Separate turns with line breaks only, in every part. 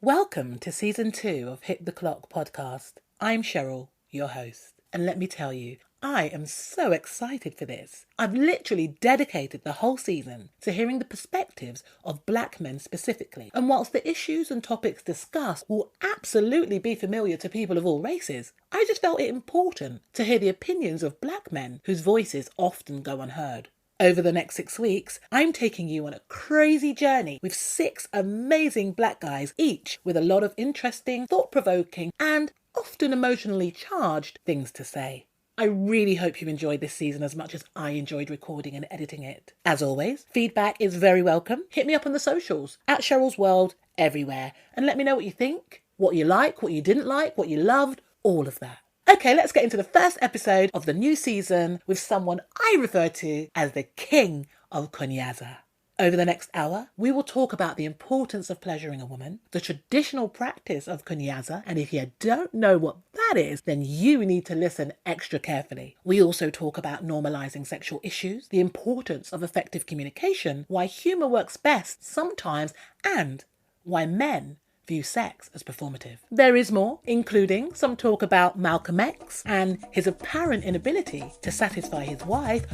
Welcome to season 2 of Hit the Clock podcast. I'm Sherryl, your host, and let me tell you, I am so excited for this. I've literally dedicated the whole season to hearing the perspectives of black men specifically. And whilst the issues and topics discussed will absolutely be familiar to people of all races, I just felt it important to hear the opinions of black men whose voices often go unheard. Over the next 6 weeks, I'm taking you on a crazy journey with 6 amazing black guys, each with a lot of interesting, thought-provoking, and often emotionally charged things to say. I really hope you enjoyed this season as much as I enjoyed recording and editing it. As always, feedback is very welcome. Hit me up on the socials, at Cheryl's World, everywhere, and let me know what you think, what you like, what you didn't like, what you loved, all of that. Okay, let's get into the first episode of the new season with someone I refer to as the King of Kunyaza. Over the next hour, we will talk about the importance of pleasuring a woman, the traditional practice of Kunyaza, and if you don't know what that is, then you need to listen extra carefully. We also talk about normalizing sexual issues, the importance of effective communication, why humour works best sometimes, and why men view sex as performative. There is more, including some talk about Malcolm X and his apparent inability to satisfy his wife,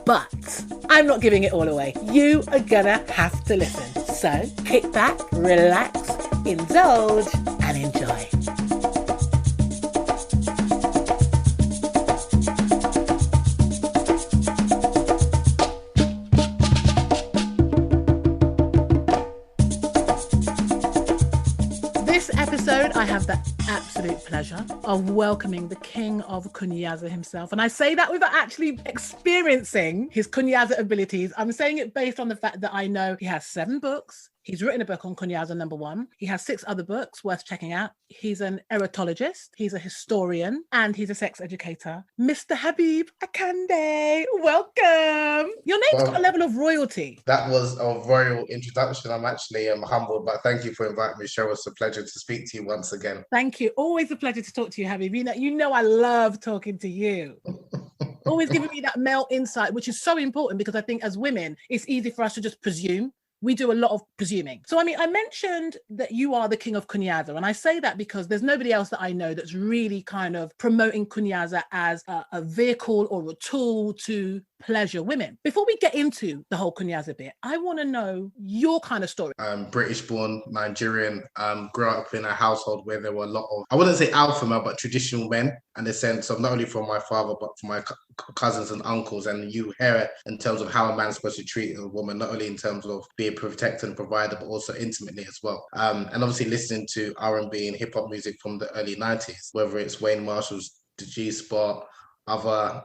but I'm not giving it all away. You are gonna have to listen. So kick back, relax, indulge, and enjoy. I have the absolute pleasure of welcoming the King of Kunyaza himself. And I say that without actually experiencing his Kunyaza abilities. I'm saying it based on the fact that I know he has 7 books. He's written a book on Kunyaza, number 1. He has 6 other books worth checking out. He's an erotologist, he's a historian, and he's a sex educator. Mr. Habeeb Akande, welcome. Your name's got a level of royalty.
That was a royal introduction. I'm actually humbled, but thank you for inviting me, Cheryl. It's a pleasure to speak to you once again.
Thank you. Always a pleasure to talk to you, Habeeb. You know I love talking to you. Always giving me that male insight, which is so important because I think as women, it's easy for us to just presume. We do a lot of presuming. So, I mentioned that you are the King of Kunyaza, and I say that because there's nobody else that I know that's really kind of promoting Kunyaza as a vehicle or a tool to pleasure women. Before we get into the whole Kunyaza bit, I want to know your kind of story.
I'm British born, Nigerian, grew up in a household where there were a lot of, I wouldn't say alpha male, but traditional men, in the sense of not only from my father, but from my cousins and uncles. And you hear it in terms of how a man's supposed to treat a woman, not only in terms of being protector and provider, but also intimately as well. And obviously listening to R&B and hip hop music from the early 90s, whether it's Wayne Marshall's The G-Spot, other,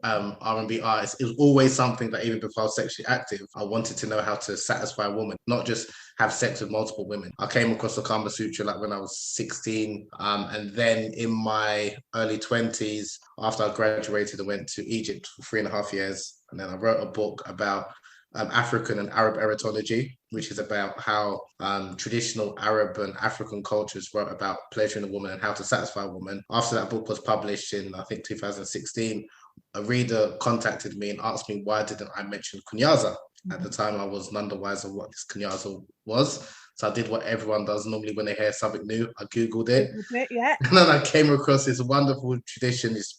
R&B artists, it was always something that even before I was sexually active, I wanted to know how to satisfy a woman, not just have sex with multiple women. I came across the Kama Sutra like when I was 16, and then in my early 20s, after I graduated, I went to Egypt for 3.5 years, and then I wrote a book about African and Arab erotology, which is about how traditional Arab and African cultures wrote about pleasuring a woman and how to satisfy a woman. After that book was published in, I think, 2016, a reader contacted me and asked me why didn't I mention Kunyaza. At the time, I was none the wiser what this Kunyaza was. So I did what everyone does normally when they hear something new. I Googled it.
Yeah.
And then I came across this wonderful tradition, this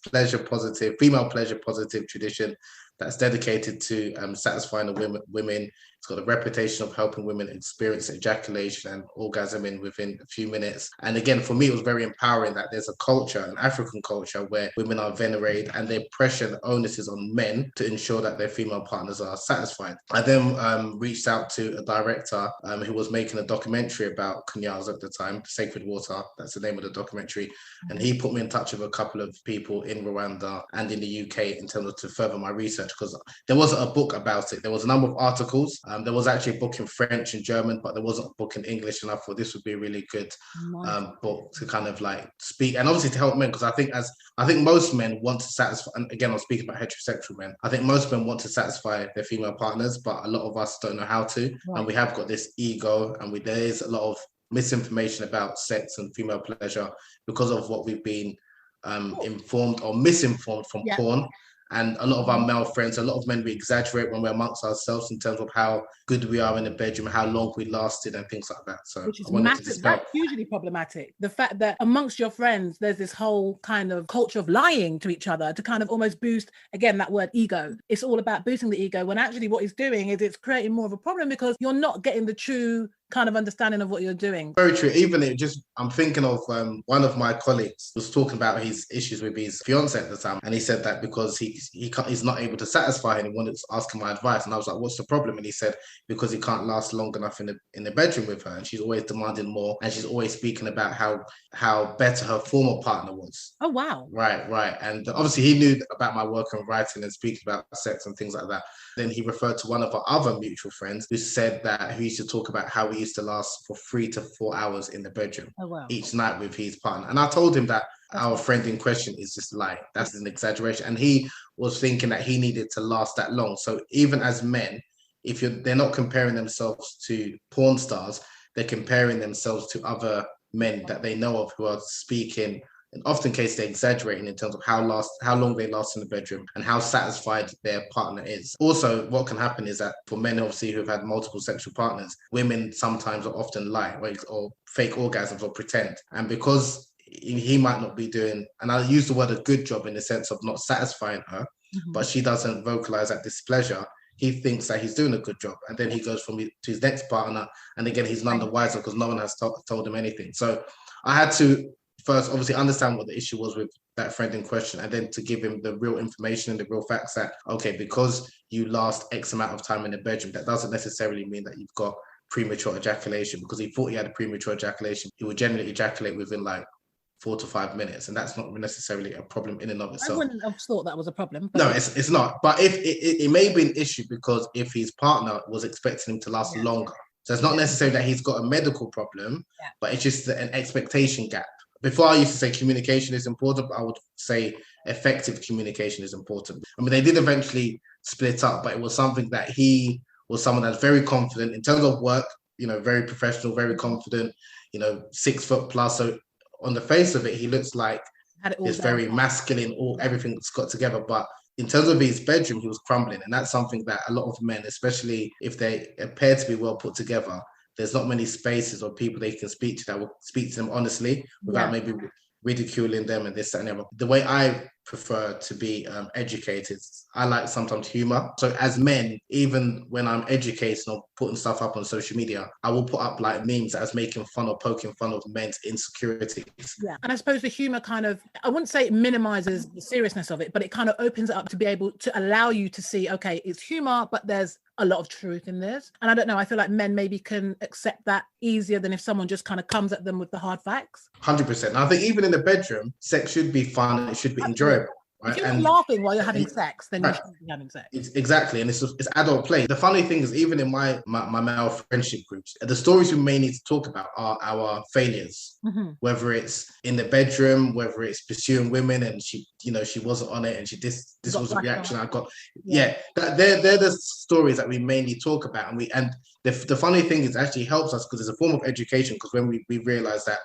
female pleasure positive tradition that's dedicated to satisfying the women. It's got a reputation of helping women experience ejaculation and orgasm within a few minutes. And again, for me, it was very empowering that there's a culture, an African culture, where women are venerated and their pressure and onus is on men to ensure that their female partners are satisfied. I then reached out to a director who was making a documentary about Kunyaza at the time, Sacred Water, that's the name of the documentary. And he put me in touch with a couple of people in Rwanda and in the UK in terms of to further my research, because there wasn't a book about it. There was a number of articles. There was actually a book in French and German, but there wasn't a book in English. And I thought this would be a really good book to kind of like speak, and obviously to help men, because I think most men want to satisfy. And again, I'm speaking about heterosexual men. I think most men want to satisfy their female partners, but a lot of us don't know how to. Right. And we have got this ego, and there is a lot of misinformation about sex and female pleasure because of what we've been informed or misinformed from porn And a lot of our male friends, a lot of men, we exaggerate when we're amongst ourselves in terms of how good we are in the bedroom, how long we lasted and things like that. So
which is
I wanted to
massive.
dispel.
That's usually problematic. The fact that amongst your friends, there's this whole kind of culture of lying to each other to kind of almost boost, again, that word ego. It's all about boosting the ego, when actually what it's doing is it's creating more of a problem because you're not getting the true kind of understanding of what you're doing.
Very true. Even I'm thinking of one of my colleagues was talking about his issues with his fiance at the time, and he said that because he's not able to satisfy her, and he wanted to ask my advice, and I was like, "What's the problem?" And he said because he can't last long enough in the bedroom with her, and she's always demanding more, and she's always speaking about how better her former partner was.
Oh wow!
Right, and obviously he knew about my work in writing and speaking about sex and things like that. Then he referred to one of our other mutual friends who said that he used to talk about how he used to last for 3 to 4 hours in the bedroom each night with his partner. And I told him that our friend in question is just lying. That's an exaggeration. And he was thinking that he needed to last that long. So even as men, they're not comparing themselves to porn stars, they're comparing themselves to other men that they know of who are speaking. In often cases, they're exaggerating in terms of how long they last in the bedroom and how satisfied their partner is. Also, what can happen is that for men, obviously, who've had multiple sexual partners, women sometimes or often lie or fake orgasms or pretend. And because he might not be doing, and I use the word a good job in the sense of not satisfying her, but she doesn't vocalize that displeasure, he thinks that he's doing a good job. And then he goes to his next partner, and again, he's none the wiser because no one has told him anything. So I had to first obviously understand what the issue was with that friend in question, and then to give him the real information and the real facts that, okay, because you last X amount of time in the bedroom, that doesn't necessarily mean that you've got premature ejaculation, because he thought he had a premature ejaculation. He would generally ejaculate within like 4 to 5 minutes, and that's not necessarily a problem in and of itself.
I wouldn't have thought that was a problem.
No, it's not. But if it may be an issue because if his partner was expecting him to last longer. So it's not necessarily that he's got a medical problem, but it's just an expectation gap. Before I used to say communication is important, but I would say effective communication is important. I mean, they did eventually split up, but it was something that he was someone that's very confident in terms of work, very professional, very confident, 6 foot plus. So on the face of it, he looks like he's very masculine, everything's got together. But in terms of his bedroom, he was crumbling. And that's something that a lot of men, especially if they appear to be well put together, there's not many spaces or people they can speak to that will speak to them honestly without maybe ridiculing them and this, that, and the other. The way I prefer to be educated, I like sometimes humor. So as men, even when I'm educating or putting stuff up on social media, I will put up like memes as making fun or poking fun of men's insecurities.
Yeah, and I suppose the humor kind of, I wouldn't say it minimizes the seriousness of it, but it kind of opens it up to be able to allow you to see, okay, it's humor, but there's a lot of truth in this. And I don't know, I feel like men maybe can accept that easier than if someone just kind of comes at them with the hard facts.
100%. I think even in the bedroom, sex should be fun. It should be enjoyable. Right?
If you're not laughing while you're having sex, then you shouldn't be having sex.
Exactly. And it's adult play. The funny thing is, even in my male friendship groups, the stories we may need to talk about are our failures, whether it's in the bedroom, whether it's pursuing women and she wasn't on it and this was a reaction I got. They're the stories that we mainly talk about. And the funny thing is, it actually helps us because it's a form of education, because when we realize that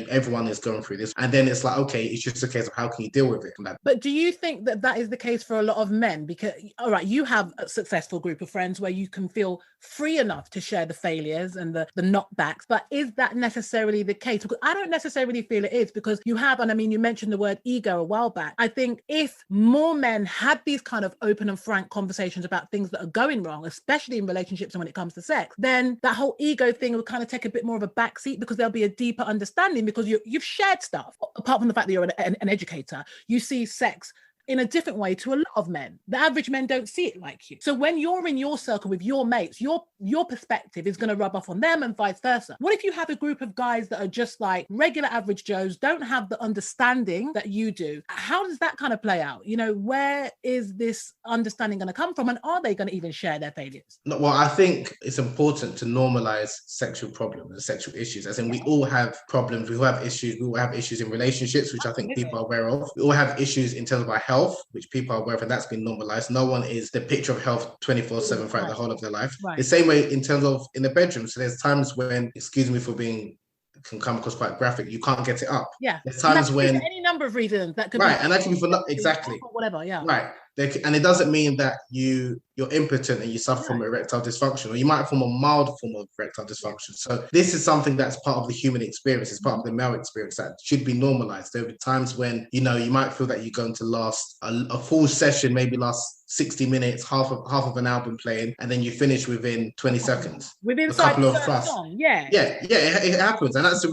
everyone is going through this. And then it's like, okay, it's just a case of how can you deal with it?
But do you think that is the case for a lot of men? Because, all right, you have a successful group of friends where you can feel free enough to share the failures and the knockbacks. But is that necessarily the case? Because I don't necessarily feel it is, because you have, and I mean, you mentioned the word ego a while back. I think if more men had these kind of open and frank conversations about things that are going wrong, especially in relationships and when it comes to sex, then that whole ego thing will kind of take a bit more of a backseat, because there'll be a deeper understanding, because you've shared stuff. Apart from the fact that you're an educator, you see sex in a different way to a lot of men. The average men don't see it like you. So when you're in your circle with your mates, your perspective is going to rub off on them and vice versa. What if you have a group of guys that are just like regular average Joes, don't have the understanding that you do? How does that kind of play out? Where is this understanding going to come from? And are they going to even share their failures?
No, well, I think it's important to normalize sexual problems and sexual issues. As in, we all have problems, we all have issues, we all have issues in relationships, which I think people are aware of. We all have issues in terms of our health, which people are aware of, and that's been normalized. No one is the picture of health 24/7 throughout the whole of their life. Right. The same way in terms of in the bedroom. So there's times when, excuse me for being, can come across quite graphic, you can't get it up.
Yeah.
There's times when
any number of reasons that could
be. Right, and that can be for exactly.
Whatever, yeah.
Right. And it doesn't mean that you're impotent and you suffer from erectile dysfunction, or you might form a mild form of erectile dysfunction. So this is something that's part of the human experience. It's part of the male experience that should be normalized. There will be times when, you know, you might feel that you're going to last a full session, maybe last 60 minutes, half of an album playing, and then you finish within 20 seconds.
Within
a couple of
first song, yeah.
Yeah, it happens. And that's the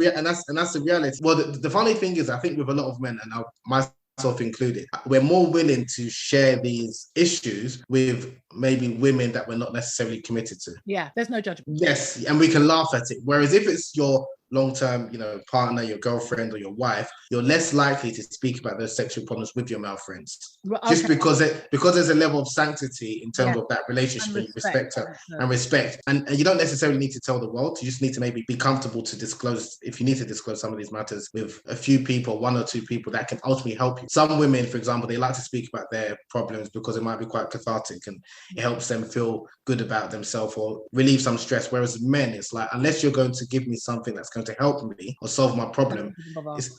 reality. Well, the funny thing is, I think with a lot of men, and myself included, we're more willing to share these issues with maybe women that we're not necessarily committed to.
Yeah, there's no judgment.
Yes, and we can laugh at it. Whereas if it's your long-term, you know, partner, your girlfriend or your wife, you're less likely to speak about those sexual problems with your male friends. Okay. Just because there's a level of sanctity in terms of that relationship, and you respect her and respect. And you don't necessarily need to tell the world. You just need to maybe be comfortable to disclose, if you need to disclose some of these matters, with a few people, one or two people that can ultimately help you. Some women, for example, they like to speak about their problems because it might be quite cathartic and it helps them feel good about themselves or relieve some stress. Whereas men, it's like, unless you're going to give me something that's going to help me or solve my problem,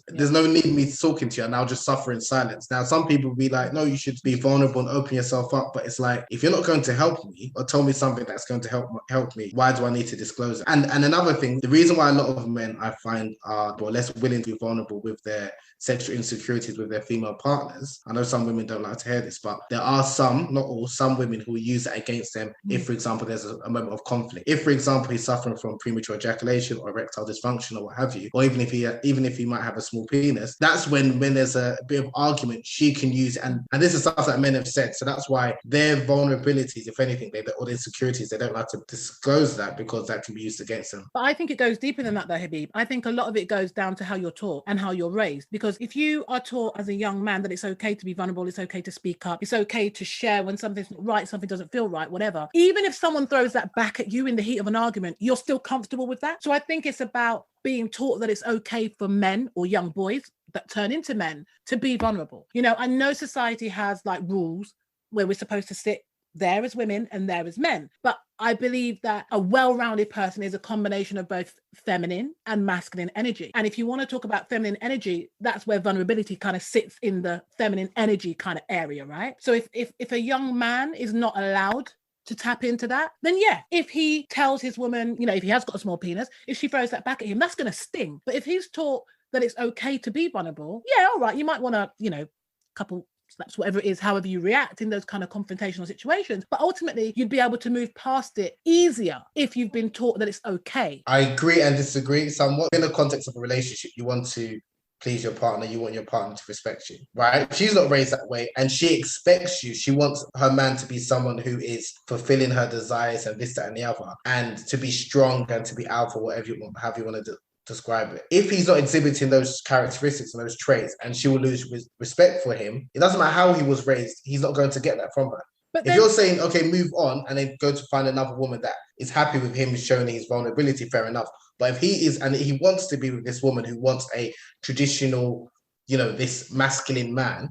there's no need me talking to you, and I'll just suffer in silence. Now, some people will be like, no, you should be vulnerable and open yourself up. But it's like, if you're not going to help me or tell me something that's going to help me, why do I need to disclose it? And another thing, the reason why a lot of men, I find, are less willing to be vulnerable with their sexual insecurities with their female partners. I know some women don't like to hear this, but there are some, not all, some women who use it against them if, for example, there's a moment of conflict. If, for example, he's suffering from premature ejaculation or erectile dysfunction or what have you, or even if he might have a small penis, that's when there's a bit of argument, she can use it. And this is stuff that men have said. So that's why their vulnerabilities, if anything, or the insecurities, they don't like to disclose that because that can be used against them.
But I think it goes deeper than that though, Habeeb. I think a lot of it goes down to how you're taught and how you're raised. Because if you are taught as a young man that it's okay to be vulnerable, it's okay to speak up, it's okay to share when something's not right, something doesn't feel right, whatever. Even if someone throws that back at you in the heat of an argument, you're still comfortable with that. So I think it's about being taught that it's okay for men or young boys that turn into men to be vulnerable. You know, I know society has like rules where we're supposed to sit there as women and there as men, but I believe that a well-rounded person is a combination of both feminine and masculine energy. And if you want to talk about feminine energy, that's where vulnerability kind of sits in the feminine energy kind of area, right? So if a young man is not allowed to tap into that, then yeah, if he tells his woman, you know, if he has got a small penis, if she throws that back at him, that's going to sting. But if he's taught that it's okay to be vulnerable, yeah, all right, you might want to, you know, couple slaps, whatever it is, however you react in those kind of confrontational situations. But ultimately, you'd be able to move past it easier if you've been taught that it's okay.
I agree and disagree somewhat. In the context of a relationship, you want to please your partner, you want your partner to respect you, right? She's not raised that way and she expects you. She wants her man to be someone who is fulfilling her desires and this, that, and the other, and to be strong and to be alpha, whatever you want, however you want to describe it. If he's not exhibiting those characteristics and those traits, and she will lose respect for him, it doesn't matter how he was raised, he's not going to get that from her. But if you're saying, okay, move on and then go to find another woman that is happy with him showing his vulnerability, fair enough. But if he is, and he wants to be with this woman who wants a traditional, you know, this masculine man,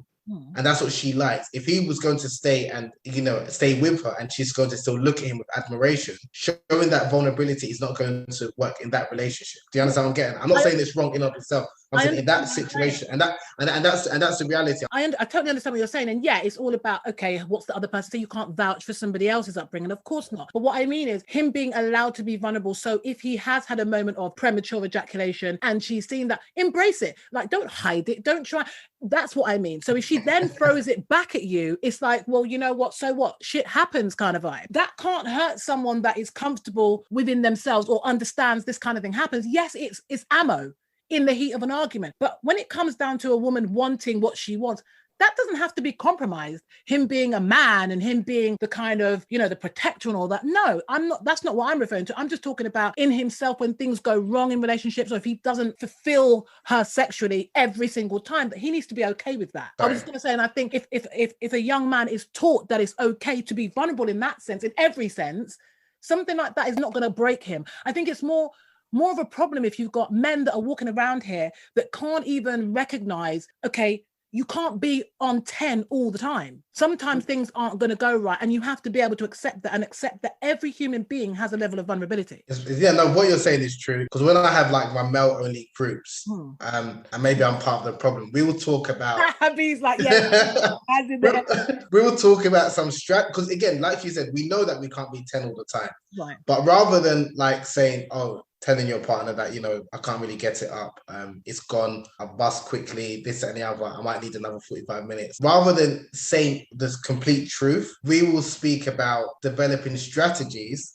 and that's what she likes. If he was going to stay and, you know, stay with her and she's going to still look at him with admiration, showing that vulnerability is not going to work in that relationship. Do you understand what I'm getting? I'm not saying it's wrong in and of itself. I'm saying in that situation, and that's the reality.
I totally understand what you're saying. And yeah, it's all about, okay, what's the other person say? You can't vouch for somebody else's upbringing. Of course not. But what I mean is him being allowed to be vulnerable. So if he has had a moment of premature ejaculation and she's seen that, embrace it. Like, don't hide it. Don't try. That's what I mean. So if she then throws it back at you, it's like, well, you know what? So what? Shit happens kind of vibe. That can't hurt someone that is comfortable within themselves or understands this kind of thing happens. Yes, it's ammo in the heat of an argument. But when it comes down to a woman wanting what she wants, that doesn't have to be compromised. Him being a man and him being the kind of, you know, the protector and all that. No, that's not what I'm referring to. I'm just talking about in himself when things go wrong in relationships, or if he doesn't fulfill her sexually every single time, that he needs to be okay with that. Right. I was just going to say, and I think if a young man is taught that it's okay to be vulnerable in that sense, in every sense, something like that is not going to break him. I think it's more of a problem if you've got men that are walking around here that can't even recognize, okay, you can't be on 10 all the time. Sometimes things aren't going to go right, and you have to be able to accept that, and accept that every human being has a level of vulnerability.
Yeah, no, what you're saying is true. Because when I have like my male only groups, and maybe I'm part of the problem, we will talk about.
He's like, yeah,
we will talk about some strat. Because again, like you said, we know that we can't be 10 all the time.
Right.
But rather than like saying, oh, telling your partner that, I can't really get it up, it's gone, I've bust quickly, this and the other, I might need another 45 minutes. Rather than saying the complete truth, we will speak about developing strategies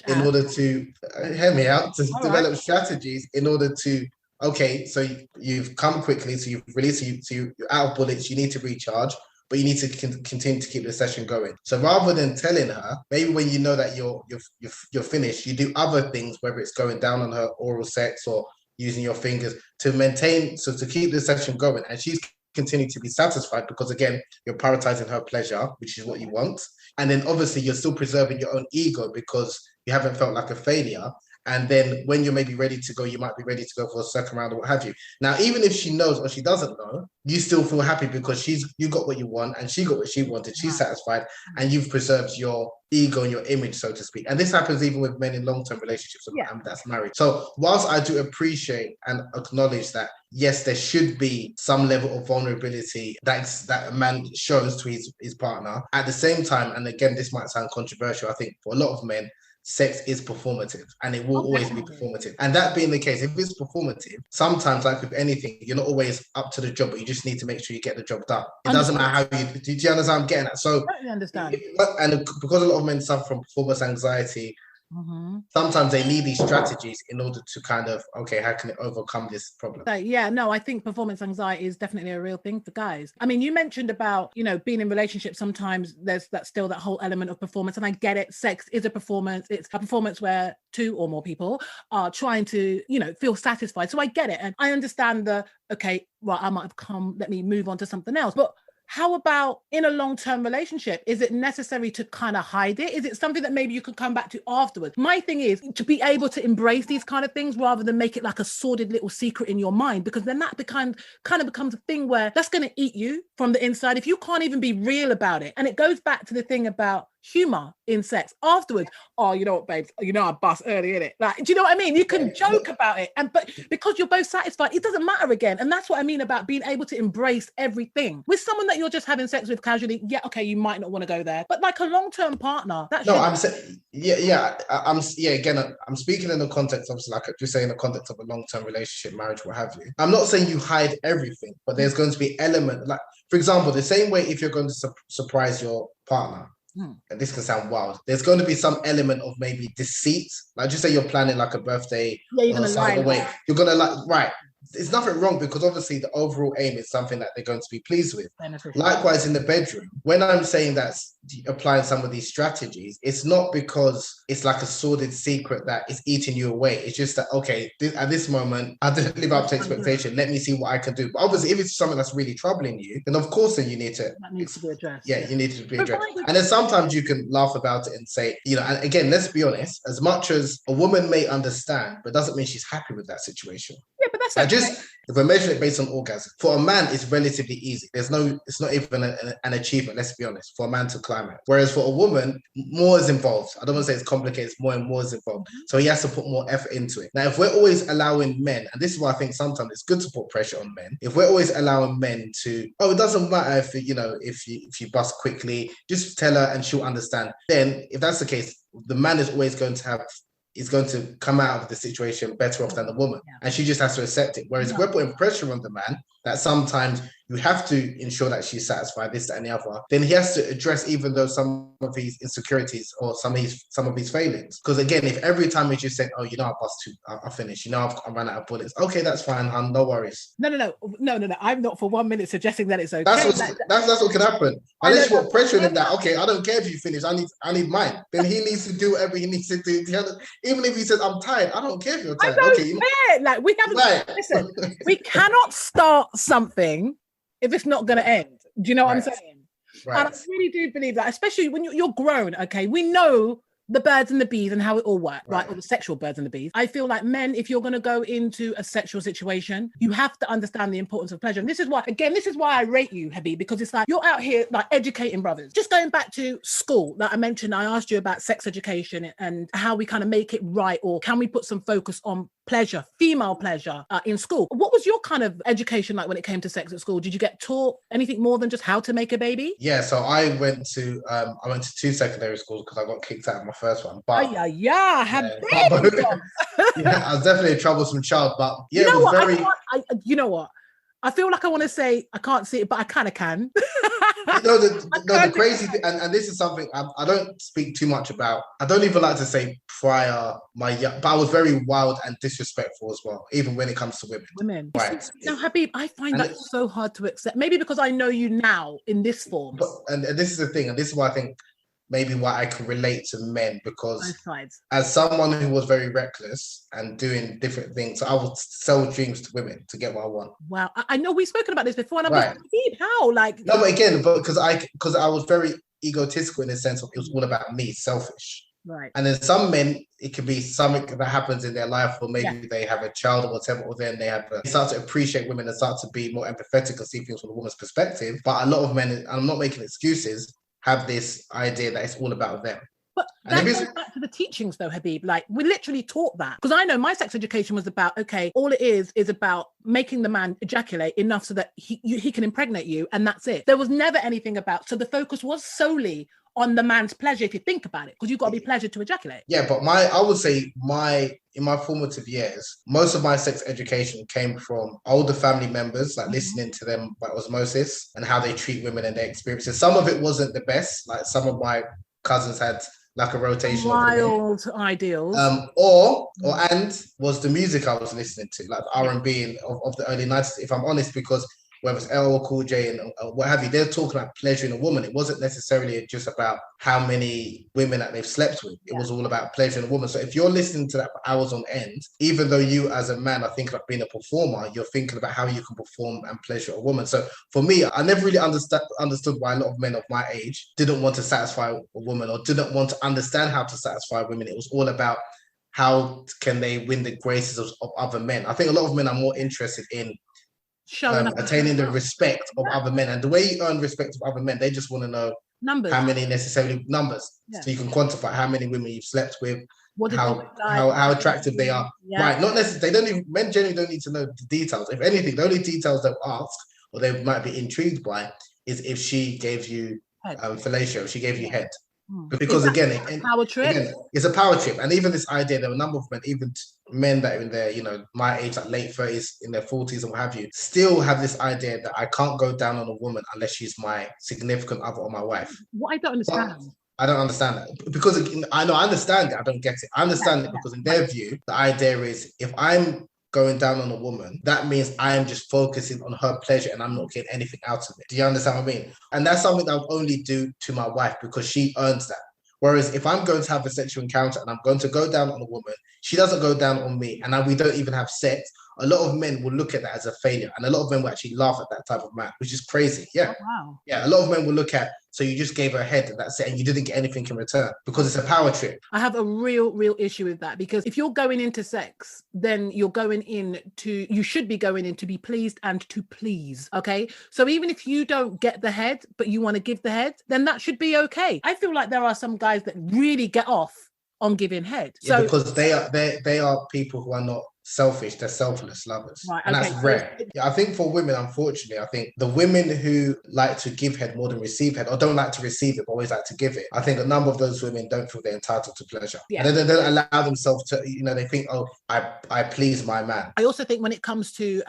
in order to, hear me out, to develop strategies in order to, okay, so you've come quickly, so you've released, so you're out of bullets, you need to recharge, but you need to continue to keep the session going. So rather than telling her, maybe when you know that you're finished, you do other things, whether it's going down on her oral sex or using your fingers to maintain, so to keep the session going, and she's continuing to be satisfied because again, you're prioritizing her pleasure, which is what you want. And then obviously you're still preserving your own ego because you haven't felt like a failure. And then when you're maybe ready to go, you might be ready to go for a second round or what have you. Now, even if she knows or she doesn't know, you still feel happy because you got what you want and she got what she wanted. She's satisfied and you've preserved your ego and your image, so to speak. And this happens even with men in long-term relationships that's married. So whilst I do appreciate and acknowledge that, yes, there should be some level of vulnerability that a man shows to his partner, at the same time, and again, this might sound controversial, I think for a lot of men, sex is performative and it will always be performative. And that being the case, if it's performative, sometimes, like with anything, you're not always up to the job, but you just need to make sure you get the job done. It doesn't matter how you do. You understand what I'm getting at? So
I understand.
And because a lot of men suffer from performance anxiety, sometimes they need these strategies in order to kind of, okay, how can it overcome this problem?
So, yeah, no, I think performance anxiety is definitely a real thing for guys. I mean, you mentioned about, being in relationships, sometimes there's still that whole element of performance, and I get it. Sex is a performance. It's a performance where two or more people are trying to, feel satisfied. So I get it. And I understand okay, well, I might have come, let me move on to something else. But how about in a long-term relationship? Is it necessary to kind of hide it? Is it something that maybe you could come back to afterwards? My thing is to be able to embrace these kind of things rather than make it like a sordid little secret in your mind, because then that kind of becomes a thing where that's going to eat you from the inside if you can't even be real about it. And it goes back to the thing about humor in sex afterwards. Oh, you know what, babes? I bust early, innit? Like, do you know what I mean? You can joke about it, but because you're both satisfied, it doesn't matter again. And that's what I mean about being able to embrace everything with someone that you're just having sex with casually. Yeah, okay, you might not want to go there, but like a long-term partner.
I'm saying, again, I'm speaking in the context of, like, just saying the context of a long-term relationship, marriage, what have you. I'm not saying you hide everything, but there's going to be element, like, for example, the same way if you're going to surprise your partner. And this can sound wild. There's going to be some element of maybe deceit. Like, just say you're planning like a birthday.
Yeah, you're going to lie.
You're going to right. There's nothing wrong because obviously the overall aim is something that they're going to be pleased with. Likewise, in the bedroom, when I'm saying that's applying some of these strategies, it's not because it's like a sordid secret that is eating you away. It's just that, okay, at this moment, I didn't live up to expectation. Let me see what I can do. But obviously, if it's something that's really troubling you, then of course, then you need to.
That needs to be addressed.
Yeah, you need to be addressed. And then sometimes you can laugh about it and say, and again, let's be honest, as much as a woman may understand, but doesn't mean she's happy with that situation.
Yeah, but that's okay.
If we're measuring it based on orgasm, for a man, it's relatively easy. It's not even an achievement, let's be honest, for a man to climb it. Whereas for a woman, more is involved. I don't want to say it's complicated, it's more and more is involved. So he has to put more effort into it. Now, if we're always allowing men, and this is why I think sometimes it's good to put pressure on men, if we're always allowing men to, it doesn't matter if you bust quickly, just tell her and she'll understand. Then if that's the case, the man is always going to come out of the situation better off than the woman. And she just has to accept it. Whereas if we're putting pressure on the man, that sometimes you have to ensure that she's satisfied, this, that, and the other, then he has to address even though some of his insecurities or some of his failings. Because again, if every time he just said, I bust too, I finished, I've run out of bullets. Okay, that's fine, hon, no worries.
No. I'm not for 1 minute suggesting that it's okay.
That's what can happen. Unless you put pressure on him that, okay, I don't care if you finish, I need mine. Then he needs to do whatever he needs to do. Even if he says, I'm tired, I don't care if you're tired.
Like, we haven't, listen, we cannot start something if it's not going to end. Do you know what I'm saying? Right. And I really do believe that, especially when you're grown, okay? We know the birds and the bees and how it all works, right?
Right.
Or the sexual birds and the bees. I feel like men, if you're going to go into a sexual situation, you have to understand the importance of pleasure. And this is why, again, this is why I rate you, Habeeb, because it's like you're out here like educating brothers. Just going back to school, like I mentioned, I asked you about sex education and how we kind of make it right, or can we put some focus on pleasure, female pleasure in school? What was your kind of education like when it came to sex at school? Did you get taught anything more than just how to make a baby?
Yeah, so I went to two secondary schools because I got kicked out of my first one. But yeah, I was definitely a troublesome child. But yeah,
you know
it was
what?
very.
You know what? I feel like I want to say I can't see it, but I kind of can.
The crazy thing, and this is something I don't speak too much about. I don't even like to say prior but I was very wild and disrespectful as well, even when it comes to women.
Women.
Right.
Now, Habeeb, I find that so hard to accept. Maybe because I know you now in this form.
And this is the thing, and this is why I think maybe why I can relate to men, because as someone who was very reckless and doing different things, I would sell dreams to women to get what I want.
Wow, I know we've spoken about this before, and I'm like, how? Like,
no, but again, because I was very egotistical in the sense of it was all about me, selfish.
Right.
And then some men, it could be something that happens in their life, or maybe they have a child or whatever, or then they start to appreciate women and start to be more empathetic and see things from a woman's perspective. But a lot of men, and I'm not making excuses, have this idea that it's all about them.
But that goes back to the teachings though, Habeeb. Like, we literally taught that. Because I know my sex education was about, okay, all it is about making the man ejaculate enough so that he can impregnate you, and that's it. There was never anything about, so the focus was solely on the man's pleasure, if you think about it, because you've got to be pleasured to ejaculate.
Yeah, but I would say in my formative years, most of my sex education came from older family members, like listening to them by osmosis and how they treat women and their experiences. Some of it wasn't the best, like some of my cousins had like a rotation
wild ideals.
And was the music I was listening to, like R&B of the early 90s, if I'm honest, because whether it's LL Cool J and what have you, they're talking about pleasuring a woman. It wasn't necessarily just about how many women that they've slept with. It was all about pleasuring a woman. So if you're listening to that for hours on end, even though you as a man are thinking about being a performer, you're thinking about how you can perform and pleasure a woman. So for me, I never really understood why a lot of men of my age didn't want to satisfy a woman or didn't want to understand how to satisfy women. It was all about how can they win the graces of other men. I think a lot of men are more interested in attaining the respect of other men, and the way you earn respect of other men, they just want to know numbers. How many necessarily numbers, so you can quantify how many women you've slept with, how attractive they are. Right? Not necessarily. Men generally don't need to know the details. If anything, the only details they'll ask or they might be intrigued by is if she gave you fellatio, if she gave you head. Because again, it's a power trip. And even this idea, there are a number of men, even men that are in their, my age, like late 30s, in their 40s and what have you, still have this idea that I can't go down on a woman unless she's my significant other or my wife.
What I don't understand.
I don't understand that, because I understand it. I don't get it. I understand it because in their view, the idea is if I'm going down on a woman, that means I am just focusing on her pleasure and I'm not getting anything out of it. Do you understand what I mean? And that's something that I would only do to my wife because she earns that. Whereas if I'm going to have a sexual encounter and I'm going to go down on a woman, she doesn't go down on me, and we don't even have sex, a lot of men will look at that as a failure. And a lot of men will actually laugh at that type of man, which is crazy. Yeah. Oh, wow. Yeah. A lot of men will look at, so you just gave her a head and that's it, and you didn't get anything in return because it's a power trip.
I have a real issue with that, because if you're going into sex, then you should be going in to be pleased and to please. Okay. So even if you don't get the head, but you want to give the head, then that should be okay. I feel like there are some guys that really get off on giving head.
Yeah, because they are people who are not selfish, they're selfless lovers. Right, and that's rare. Yeah, I think for women, unfortunately, I think the women who like to give head more than receive head, or don't like to receive it but always like to give it, I think a number of those women don't feel they're entitled to pleasure. Yeah. And they don't allow themselves to, they think, oh, I please my man.
I also think when it comes to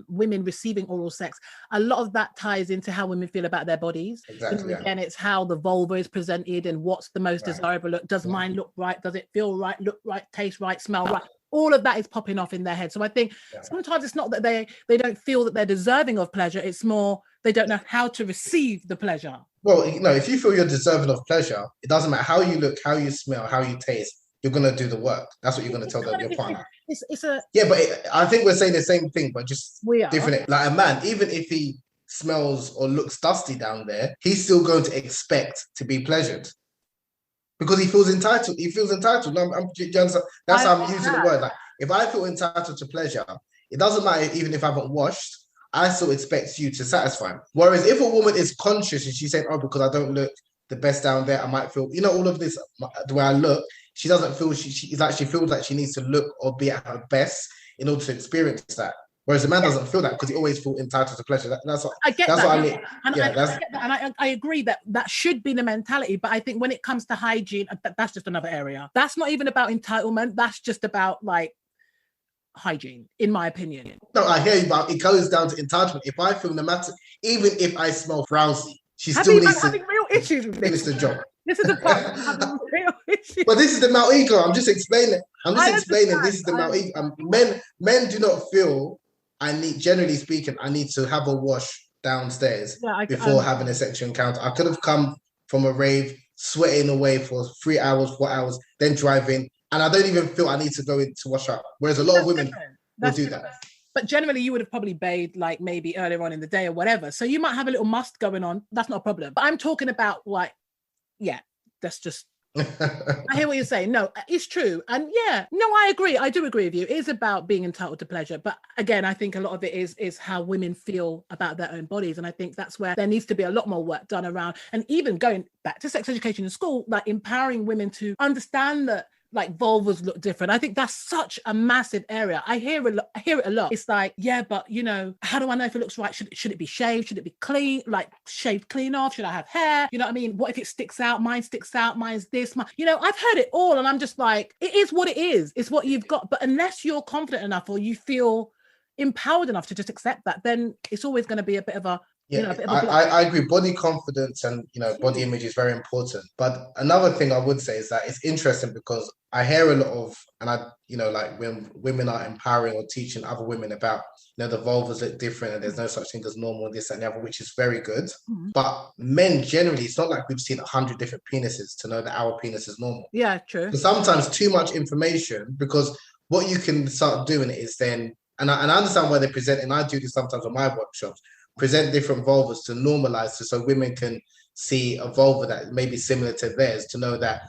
women receiving oral sex, a lot of that ties into how women feel about their bodies.
Exactly.
Again, it's how the vulva is presented and what's the most desirable look. Does mine look right? Does it feel right, look right, taste right, smell right? All of that is popping off in their head. So I think sometimes it's not that they don't feel that they're deserving of pleasure. It's more they don't know how to receive the pleasure.
Well, if you feel you're deserving of pleasure, it doesn't matter how you look, how you smell, how you taste. You're going to do the work. That's what you're going to tell your partner. I think we're saying the same thing, but just different. Like a man, even if he smells or looks dusty down there, he's still going to expect to be pleasured. because he feels entitled. He feels entitled. No, do you understand? That's how I'm using the word. Like, if I feel entitled to pleasure, it doesn't matter even if I haven't washed. I still expect you to satisfy me. Whereas if a woman is conscious and she's saying, "Oh, because I don't look the best down there, I might feel," all of this, the way I look, she doesn't feel she actually feels like she needs to look or be at her best in order to experience that. Whereas the man doesn't feel that because he always feels entitled to pleasure. That's what I get. That's what I mean.
And I get that, and I agree that should be the mentality. But I think when it comes to hygiene, that's just another area. That's not even about entitlement. That's just about like hygiene, in my opinion.
No, I hear you, but it goes down to entitlement. If I feel no matter, even if I smell frowsy, she still needs to
having real issues with
finish the job.
This is the part having real issues.
But this is the male ego. I'm just explaining. This is the male ego. Men do not feel generally speaking, I need to have a wash downstairs before having a sexual encounter. I could have come from a rave, sweating away for 3 hours, 4 hours, then driving, and I don't even feel I need to go in to wash up. Whereas a lot of women will do that.
But generally, you would have probably bathed like maybe earlier on in the day or whatever. So you might have a little must going on. That's not a problem. But I'm talking about like, that's just... I hear what you're saying. No, it's true. And I agree. I do agree with you. It is about being entitled to pleasure. But again, I think a lot of it is how women feel about their own bodies. And I think that's where there needs to be a lot more work done around. And even going back to sex education in school, like empowering women to understand that like vulvas look different. I think that's such a massive area. I hear it a lot. It's like, but how do I know if it looks right? Should it be shaved? Should it be clean? Like shaved clean off? Should I have hair? You know what I mean? What if it sticks out? Mine sticks out. Mine's this. I've heard it all. And I'm just like, it is what it is. It's what you've got. But unless you're confident enough or you feel empowered enough to just accept that, then it's always going to be a bit of a...
I agree. Body confidence and body image is very important. But another thing I would say is that it's interesting because I hear a lot of, and like when women are empowering or teaching other women about, the vulvas look different and there's no such thing as normal, this and the other, which is very good. Mm-hmm. But men generally, it's not like we've seen 100 different penises to know that our penis is normal.
Yeah, true.
So sometimes too much information, because what you can start doing is then, and I understand why they present, and I do this sometimes on my workshops, present different vulvas to normalize so women can see a vulva that may be similar to theirs, to know that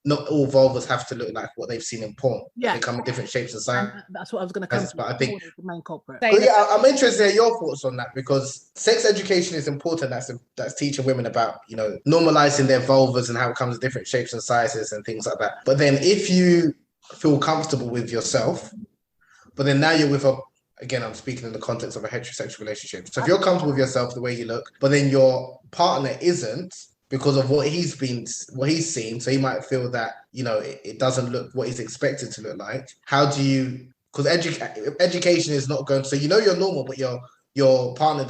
not all vulvas have to look like what they've seen in porn. Yeah, they come in different shapes and sizes.
That's what I was going to come to.
But I think
the main culprit.
I'm interested to hear your thoughts on that, because sex education is important. That's teaching women about normalizing their vulvas and how it comes in different shapes and sizes and things like that. But then if you feel comfortable with yourself, but then now you're with again, I'm speaking in the context of a heterosexual relationship. So if you're comfortable with yourself the way you look, but then your partner isn't, because of what he's seen, so he might feel that, it doesn't look what he's expected to look like. How do you, because education is not going, so you're normal, but your partner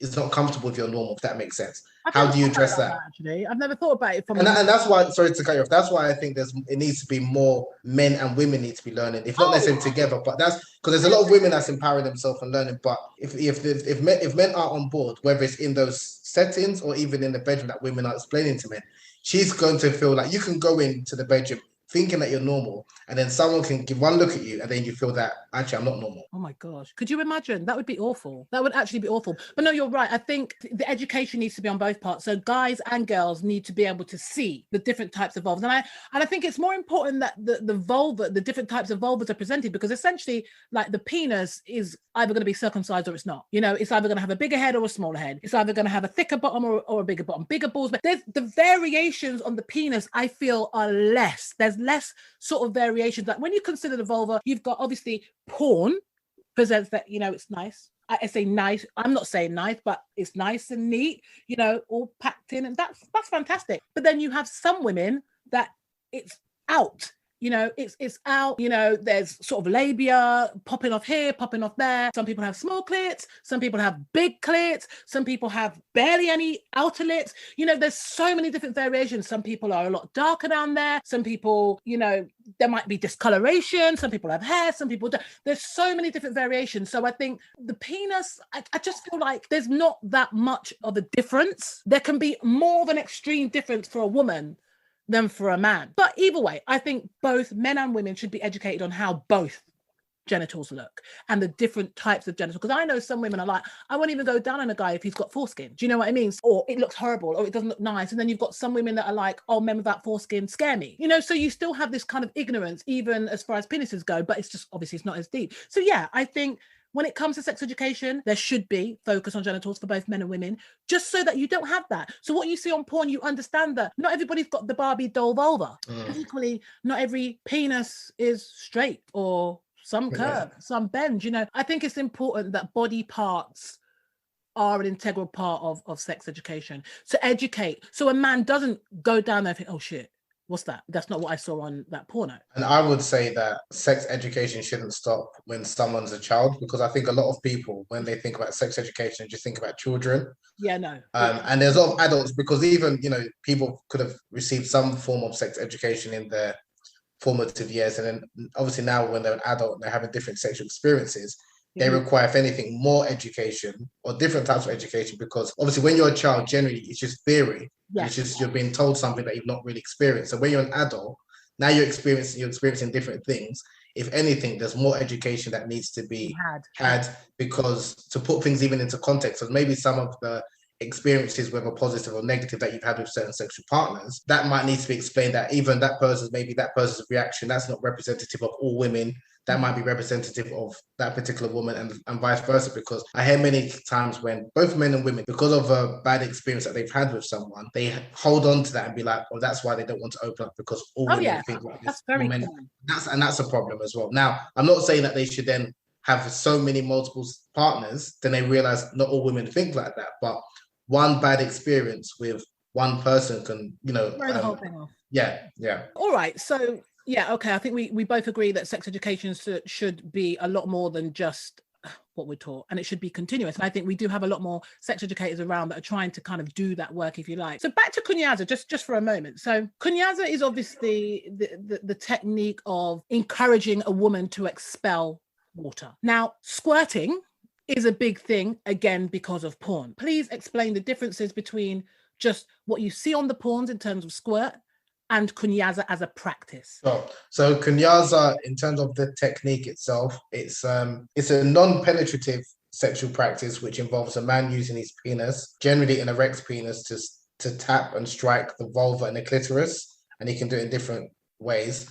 is not comfortable with your normal, if that makes sense. How do you address that?
Actually, I've never thought about it.
And that's why, sorry to cut you off, that's why I think it needs to be more men and women need to be learning, if not necessarily together, but that's because there's a lot of women that's empowering themselves and learning. But if men are on board, whether it's in those settings or even in the bedroom that women are explaining to men, she's going to feel like you can go into the bedroom thinking that you're normal, and then someone can give one look at you and then you feel that actually I'm not normal.
Oh my gosh, could you imagine? That would be awful. That would actually be awful. But no, you're right. I think the education needs to be on both parts. So guys and girls need to be able to see the different types of vulvas. And I think it's more important that the vulva, the different types of vulvas are presented, because essentially like the penis is either going to be circumcised or it's not. It's either going to have a bigger head or a smaller head. It's either going to have a thicker bottom or a bigger bottom, bigger balls. But there's the variations on the penis, I feel, are less. There's less sort of variations. Like when you consider the vulva, you've got obviously porn presents that, it's nice. I say nice. I'm not saying nice, but it's nice and neat, all packed in, and that's fantastic. But then you have some women that it's out. It's out, there's sort of labia popping off here, popping off there. Some people have small clits, some people have big clits, some people have barely any outer lips. There's so many different variations. Some people are a lot darker down there. Some people, there might be discoloration. Some people have hair, some people don't. There's so many different variations. So I think the penis, I just feel like there's not that much of a difference. There can be more of an extreme difference for a woman than for a man. But either way, I think both men and women should be educated on how both genitals look and the different types of genitals. Because I know some women are like, I won't even go down on a guy if he's got foreskin. Do you know what I mean? Or it looks horrible, or it doesn't look nice. And then you've got some women that are like, oh, men without foreskin scare me. You know, so you still have this kind of ignorance, even as far as penises go, but it's just, obviously it's not as deep. So yeah, I think when it comes to sex education, there should be focus on genitals for both men and women, just so that you don't have that. So what you see on porn, you understand that not everybody's got the Barbie doll vulva. And equally, not every penis is straight, or some curve, some bend. You know, I think it's important that body parts are an integral part of sex education. To educate, so a man doesn't go down there and think, oh shit, what's that? That's not what I saw on that porno.
And I would say that sex education shouldn't stop when someone's a child, because I think a lot of people, when they think about sex education, just think about children.
Yeah, no.
And there's a lot of adults, because even, you know, people could have received some form of sex education in their formative years. And then obviously now when they're an adult and they're having different sexual experiences, they require, if anything, more education or different types of education, because obviously when you're a child, generally it's just theory. It's just you're being told something that you've not really experienced. So when you're an adult, now you're experiencing different things. If anything, there's more education that needs to be had, because to put things even into context, so maybe some of the experiences, whether positive or negative, that you've had with certain sexual partners, that might need to be explained, that even that person's reaction, that's not representative of all women. That might be representative of that particular woman, and vice versa. Because I hear many times when both men and women, because of a bad experience that they've had with someone, they hold on to that and be like, oh, that's why they don't want to open up, because all women think like this.
That's very common.
That's a problem as well. Now, I'm not saying that they should then have so many multiple partners, then they realize not all women think like that. But one bad experience with one person can, you know,
throw the whole thing off.
Yeah.
All right. So yeah, okay. I think we both agree that sex education should be a lot more than just what we're taught, and it should be continuous. And I think we do have a lot more sex educators around that are trying to kind of do that work, if you like. So back to Kunyaza, just for a moment. So Kunyaza is obviously the technique of encouraging a woman to expel water. Now, squirting is a big thing, again, because of porn. Please explain the differences between just what you see on the porns in terms of squirt and Kunyaza as a practice.
So Kunyaza, in terms of the technique itself, it's a non-penetrative sexual practice which involves a man using his penis, generally an erect penis, to tap and strike the vulva and the clitoris, and he can do it in different ways.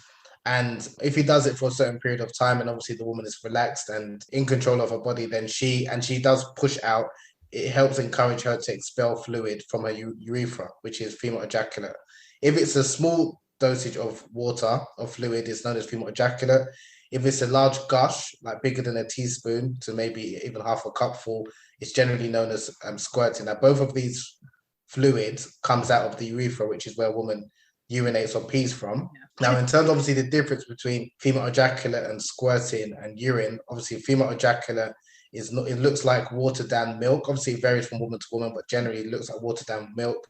And if he does it for a certain period of time, and obviously the woman is relaxed and in control of her body, then she does push out. It helps encourage her to expel fluid from her urethra, which is female ejaculate. If it's a small dosage of water or fluid, it's known as female ejaculate. If it's a large gush, like bigger than a teaspoon to maybe even half a cupful, it's generally known as squirting. Now, both of these fluids comes out of the urethra, which is where a woman urinates or pees from. Now, in terms, obviously, the difference between female ejaculate and squirting and urine, obviously, female ejaculate is not, it looks like watered down milk. Obviously, it varies from woman to woman, but generally it looks like watered down milk.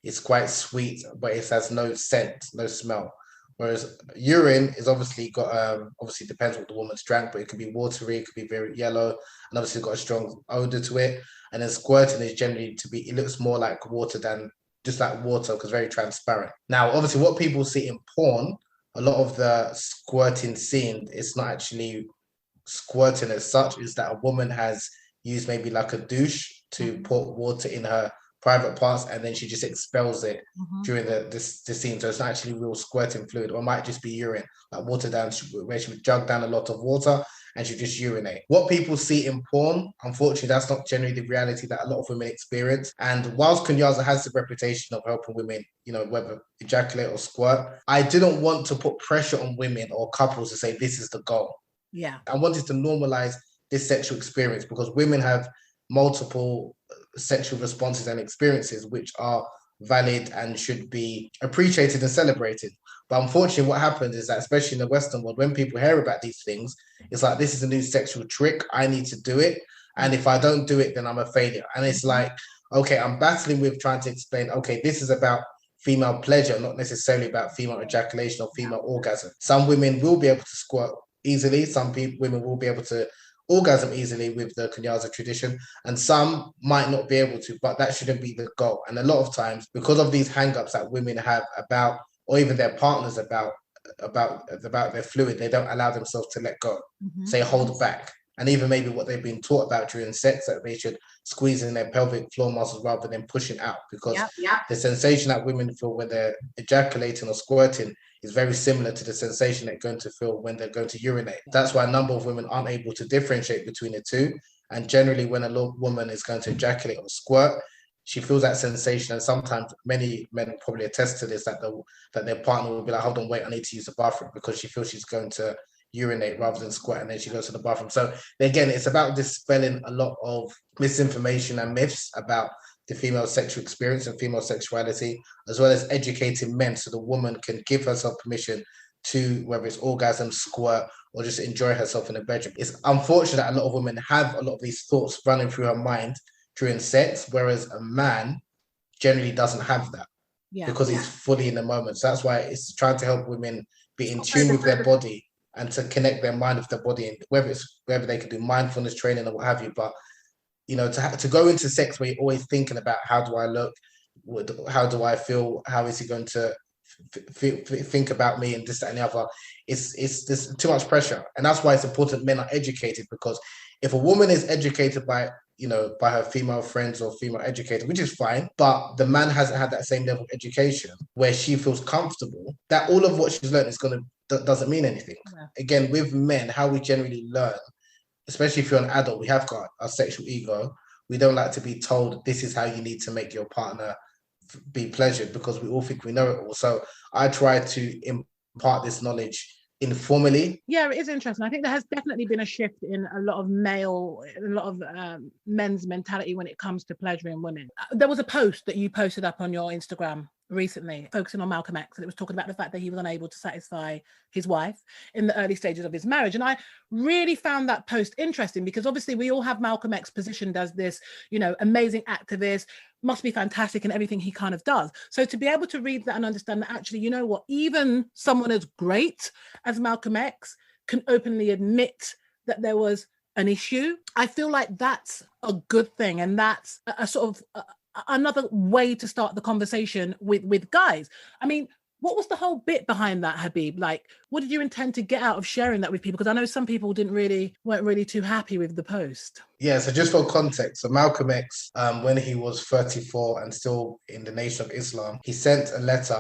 It's quite sweet, but it has no scent, no smell. Whereas urine is obviously got, obviously depends what the woman's drank, but it could be watery, it could be very yellow, and obviously got a strong odor to it. And then squirting is generally it looks more like water than just like water, because very transparent. Now, obviously what people see in porn, a lot of the squirting scene, it's not actually squirting as such, is that a woman has used maybe like a douche to put water in her private parts, and then she just expels it during the scene. So it's not actually real squirting fluid, or it might just be urine, like water down, where she would jug down a lot of water and she just urinate. What people see in porn, unfortunately, that's not generally the reality that a lot of women experience. And whilst Kunyaza has the reputation of helping women, you know, whether ejaculate or squirt, I didn't want to put pressure on women or couples to say this is the goal.
Yeah.
I wanted to normalize this sexual experience, because women have multiple sexual responses and experiences which are valid and should be appreciated and celebrated. But unfortunately, what happens is that, especially in the Western world, when people hear about these things, it's like, this is a new sexual trick, I need to do it. And if I don't do it, then I'm a failure. And it's like, okay, I'm battling with trying to explain, okay, this is about female pleasure, not necessarily about female ejaculation or female orgasm. Some women will be able to squirt easily. Some women will be able to orgasm easily with the Kunyaza tradition, and some might not be able to, but that shouldn't be the goal. And a lot of times, because of these hang-ups that women have about, or even their partners about about their fluid, they don't allow themselves to let go.
Mm-hmm.
So they hold back. And even maybe what they've been taught about during sex, that they should squeeze in their pelvic floor muscles rather than pushing out, because the sensation that women feel when they're ejaculating or squirting is very similar to the sensation they're going to feel when they're going to urinate. That's why a number of women aren't able to differentiate between the two. And generally, when a woman is going to ejaculate or squirt, she feels that sensation. And sometimes many men probably attest to this, that their partner will be like, hold on, wait, I need to use the bathroom, because she feels she's going to urinate rather than squirt, and then she goes to the bathroom. So again, it's about dispelling a lot of misinformation and myths about the female sexual experience and female sexuality, as well as educating men so the woman can give herself permission to, whether it's orgasm, squirt, or just enjoy herself in the bedroom. It's unfortunate that a lot of women have a lot of these thoughts running through her mind during sex, whereas a man generally doesn't have that, because he's fully in the moment. So that's why it's trying to help women be in tune with their body and to connect their mind with their body, and whether they can do mindfulness training or what have you. But to go into sex where you're always thinking about, how do I look, how do I feel, how is he going to think about me, and this, that, and the other, it's there's too much pressure. And that's why it's important men are educated, because if a woman is educated by her female friends or female educator, which is fine, but the man hasn't had that same level of education where she feels comfortable, that all of what she's learned doesn't mean anything. Again, with men, how we generally learn, especially if you're an adult, we have got our sexual ego. We don't like to be told this is how you need to make your partner be pleasured, because we all think we know it all. So I try to impart this knowledge informally.
Yeah, it is interesting. I think there has definitely been a shift in a lot of men's mentality when it comes to pleasuring women. There was a post that you posted up on your Instagram recently focusing on Malcolm X, and it was talking about the fact that he was unable to satisfy his wife in the early stages of his marriage. And I really found that post interesting, because obviously we all have Malcolm X positioned as this, amazing activist, must be fantastic in everything he kind of does. So to be able to read that and understand that actually, even someone as great as Malcolm X can openly admit that there was an issue, I feel like that's a good thing. And that's a sort of another way to start the conversation with guys. I mean, what was the whole bit behind that, Habeeb? Like, what did you intend to get out of sharing that with people? Because I know some people weren't really too happy with the post.
Yeah, so just for context, so Malcolm X, when he was 34 and still in the Nation of Islam, he sent a letter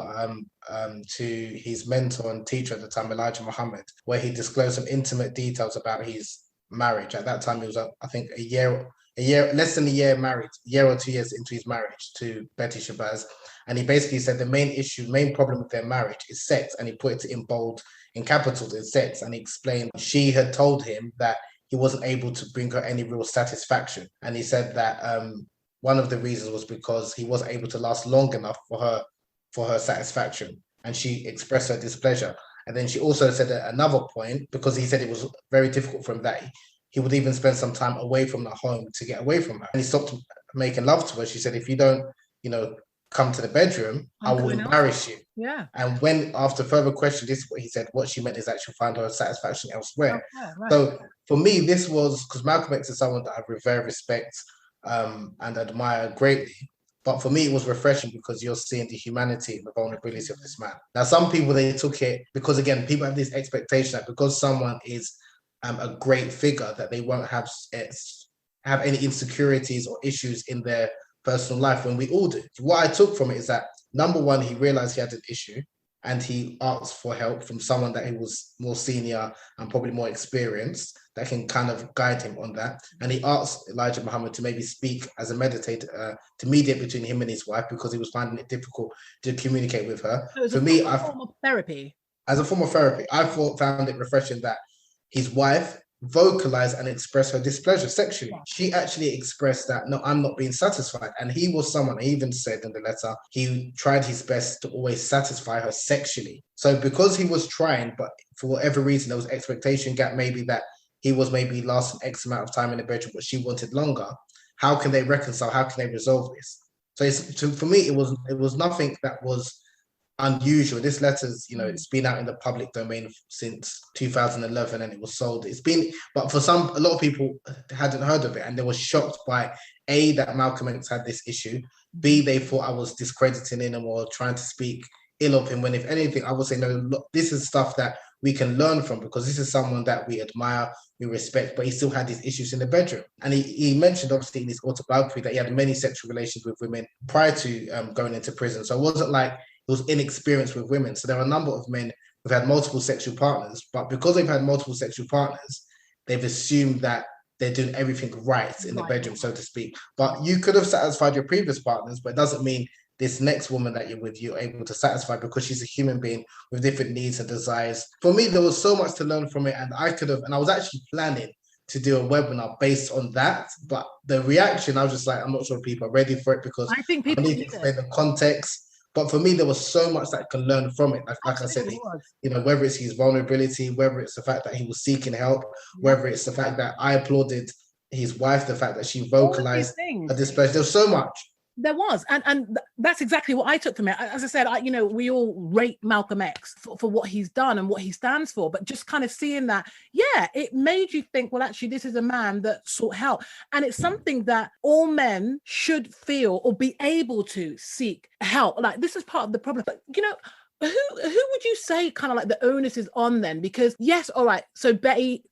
to his mentor and teacher at the time, Elijah Muhammad, where he disclosed some intimate details about his marriage. At that time, he was, I think, less than a year married, a year or 2 years into his marriage to Betty Shabazz. And he basically said the main problem with their marriage is sex. And he put it in bold, in capitals, in sex. And he explained she had told him that he wasn't able to bring her any real satisfaction. And he said that one of the reasons was because he wasn't able to last long enough for her satisfaction. And she expressed her displeasure. And then she also said at another point, because he said it was very difficult for him, that he would even spend some time away from the home to get away from her. And he stopped making love to her. She said, if you don't, come to the bedroom, I will embarrass you.
Yeah.
And when, after further question, this is what he said, what she meant is that she'll find her satisfaction elsewhere.
Okay, right.
So for me, this was, because Malcolm X is someone that I revere, respect, and admire greatly. But for me, it was refreshing, because you're seeing the humanity and the vulnerability of this man. Now, some people, they took it, because again, people have this expectation that because someone is a great figure, that they won't have any insecurities or issues in their personal life, when we all do. What I took from it is that, number one, he realized he had an issue, and he asked for help from someone that he was more senior and probably more experienced, that can kind of guide him on that. And he asked Elijah Muhammad to maybe speak as a meditator, to mediate between him and his wife, because he was finding it difficult to communicate with her.
So for me, a form of therapy.
As a form of therapy, I found it refreshing that his wife vocalize and express her displeasure sexually. She actually expressed that, no, I'm not being satisfied. And he was someone, he even said in the letter, he tried his best to always satisfy her sexually. So because he was trying, but for whatever reason, there was expectation gap, maybe that he was maybe lasting X amount of time in the bedroom, but she wanted longer. How can they reconcile? How can they resolve this? So for me, it was nothing that was unusual. This letter's, it's been out in the public domain since 2011, and it was sold. But for a lot of people hadn't heard of it, and they were shocked by A, that Malcolm X had this issue, B, they thought I was discrediting him or trying to speak ill of him, when if anything, I would say, no, look, this is stuff that we can learn from, because this is someone that we admire, we respect, but he still had these issues in the bedroom. And he mentioned, obviously, in his autobiography that he had many sexual relations with women prior to going into prison. So it wasn't like he was inexperienced with women. So there are a number of men who've had multiple sexual partners, but because they've had multiple sexual partners, they've assumed that they're doing everything right in the bedroom, so to speak. But you could have satisfied your previous partners, but it doesn't mean this next woman that you're with, you're able to satisfy, because she's a human being with different needs and desires. For me, there was so much to learn from it, and I was actually planning to do a webinar based on that. But the reaction, I was just like, I'm not sure people are ready for it, because
I think people
need to explain the context. But for me, there was so much that I can learn from it. Like I said, whether it's his vulnerability, whether it's the fact that he was seeking help, whether it's the fact that I applauded his wife, the fact that she vocalized her displeasure. There's so much.
There was, and that's exactly what I took from it. As I said, we all rate Malcolm X for what he's done and what he stands for, but just kind of seeing that, it made you think, well, actually, this is a man that sought help, and it's something that all men should feel or be able to seek help. Like, this is part of the problem. But who would you say kind of like the onus is on then? Because yes, all right, so Betty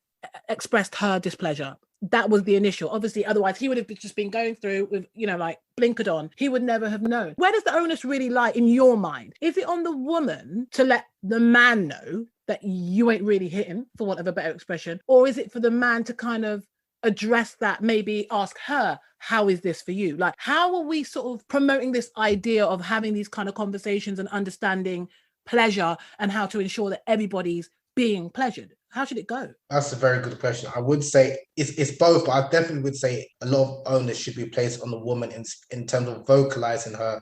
expressed her displeasure. That was the initial. Obviously, otherwise he would have just been going through with, like blinkered on. He would never have known. Where does the onus really lie in your mind? Is it on the woman to let the man know that you ain't really hit him, for want of a better expression? Or is it for the man to kind of address that, maybe ask her, how is this for you? Like, how are we sort of promoting this idea of having these kind of conversations and understanding pleasure and how to ensure that everybody's being pleasured? How should it go?
That's a very good question. I would say it's both, but I definitely would say a lot of onus should be placed on the woman in terms of vocalizing her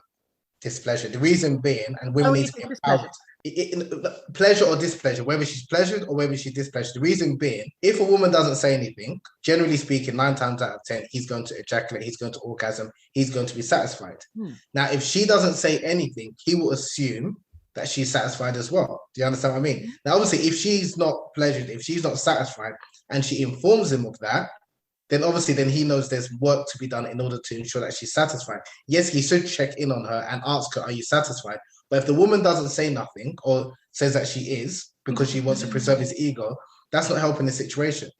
displeasure. The reason being, and women need to be empowered. Pleasure or displeasure, whether she's pleasured or whether she's displeasured. The reason being, if a woman doesn't say anything, generally speaking, 9 times out of 10, he's going to ejaculate, he's going to orgasm, he's going to be satisfied. Now, if she doesn't say anything, he will assume that she's satisfied as well. Do you understand what I mean? Now, obviously, if she's not pleasured, if she's not satisfied, and she informs him of that, then obviously then he knows there's work to be done in order to ensure that she's satisfied. Yes, he should check in on her and ask her, are you satisfied? But if the woman doesn't say nothing or says that she is because she wants to preserve his ego, that's not helping the situation.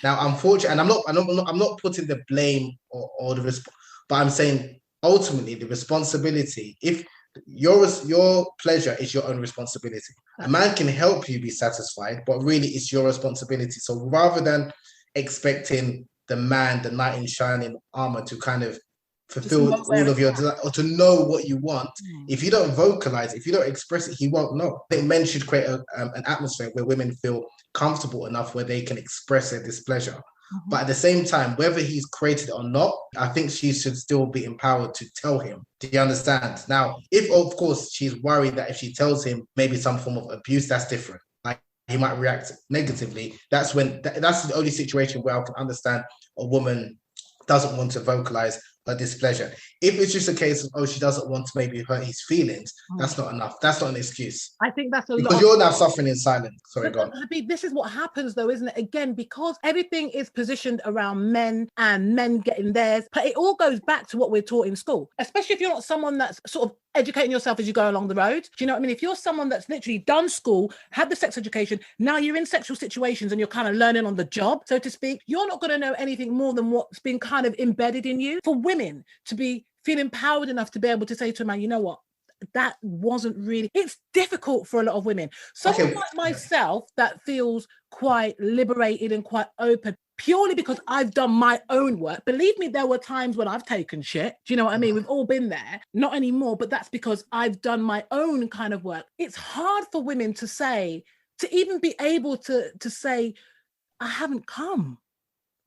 Now, unfortunately, and I'm not putting the blame or the but I'm saying ultimately the responsibility, if your pleasure is your own responsibility. A man can help you be satisfied, but really it's your responsibility. So rather than expecting the man, the knight in shining armor, to kind of fulfill all of your desire or to know what you want, if you don't vocalize, if you don't express it, he won't know. I think men should create an atmosphere where women feel comfortable enough where they can express their displeasure. But at the same time, whether he's created it or not, I think she should still be empowered to tell him. Do you understand? Now, if of course she's worried that if she tells him maybe some form of abuse, that's different. Like, he might react negatively. That's the only situation where I can understand a woman doesn't want to vocalize her displeasure. If it's just a case of, she doesn't want to maybe hurt his feelings, that's not enough. That's not an excuse.
I think that's
because you're now suffering in silence. Sorry, go on.
Habeeb, this is what happens though, isn't it? Again, because everything is positioned around men and men getting theirs, but it all goes back to what we're taught in school, especially if you're not someone that's sort of educating yourself as you go along the road. Do you know what I mean? If you're someone that's literally done school, had the sex education, now you're in sexual situations and you're kind of learning on the job, so to speak, you're not going to know anything more than what's been kind of embedded in you. For women to be feel empowered enough to be able to say to a man, you know what, that wasn't really, it's difficult for a lot of women. Someone like myself that feels quite liberated and quite open, purely because I've done my own work. Believe me, there were times when I've taken shit. Do you know what I mean? We've all been there. Not anymore, but that's because I've done my own kind of work. It's hard for women to say, to even be able to say, I haven't come.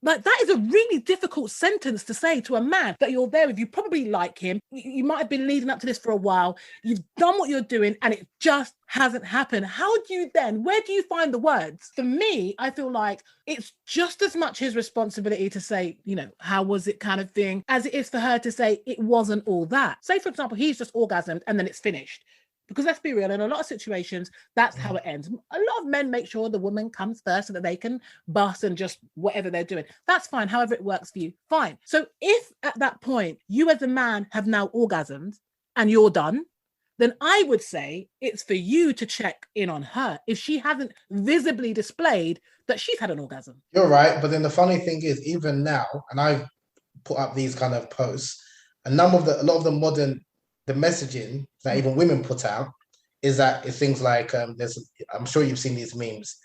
Like, that is a really difficult sentence to say to a man that you're there with. You probably like him. You might have been leading up to this for a while. You've done what you're doing and it just hasn't happened. How do you then, where do you find the words? For me, I feel like it's just as much his responsibility to say, you know, how was it kind of thing, as it is for her to say it wasn't all that. Say, for example, he's just orgasmed and then it's finished. Because let's be real, in a lot of situations, that's how it ends. A lot of men make sure the woman comes first so that they can bust and just whatever they're doing. That's fine. However it works for you, fine. So if at that point, you as a man have now orgasmed and you're done, then I would say it's for you to check in on her if she hasn't visibly displayed that she's had an orgasm.
You're right, but then the funny thing is, even now, and I've put up these kind of posts, a lot of the messaging that even women put out is that it's things like I'm sure you've seen these memes.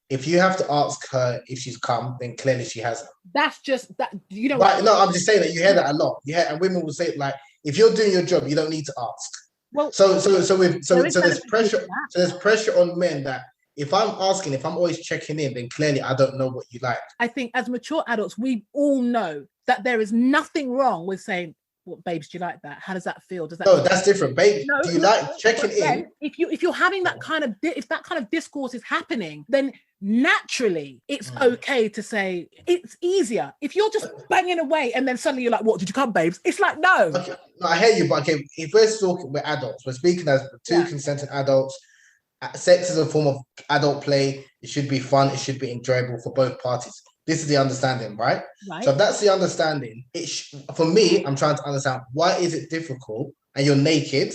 If you have to ask her if she's come, then clearly she hasn't.
That's just that, you know.
Right? No, I'm just saying that you hear that a lot. Yeah, and women will say like, if you're doing your job, you don't need to ask.
Well,
so there's pressure. So there's pressure on men that if I'm asking, if I'm always checking in, then clearly I don't know what you like.
I think as mature adults, we all know that there is nothing wrong with saying, "What, babes, do you like that? How does that feel? Does that?"
No, that's different, babe. Do you like checking in?
If you're having that kind of if that kind of discourse is happening, then naturally it's okay to say. It's easier if you're just banging away and then suddenly you're like, "What, did you come, babes?" It's like, no.
Okay. No, I hear you, but okay, if we're talking, we're adults. We're speaking as two consenting adults. Sex is a form of adult play. It should be fun. It should be enjoyable for both parties. This is the understanding, right? So if that's the understanding, for me, I'm trying to understand why is it difficult and you're naked,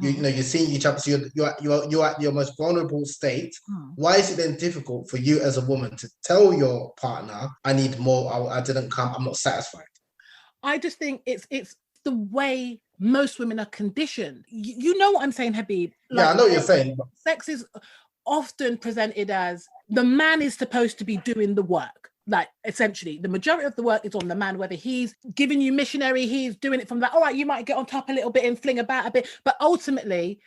you're seeing each other, so you're at your most vulnerable state. Why is it then difficult for you as a woman to tell your partner, I need more, I didn't come, I'm not satisfied?
I just think it's the way most women are conditioned. You know what I'm saying, Habeeb?
Like, I know what you're saying.
Sex is often presented as the man is supposed to be doing the work. Like, essentially, the majority of the work is on the man, whether he's giving you missionary, he's doing it from that, all right, you might get on top a little bit and fling about a bit. But ultimately,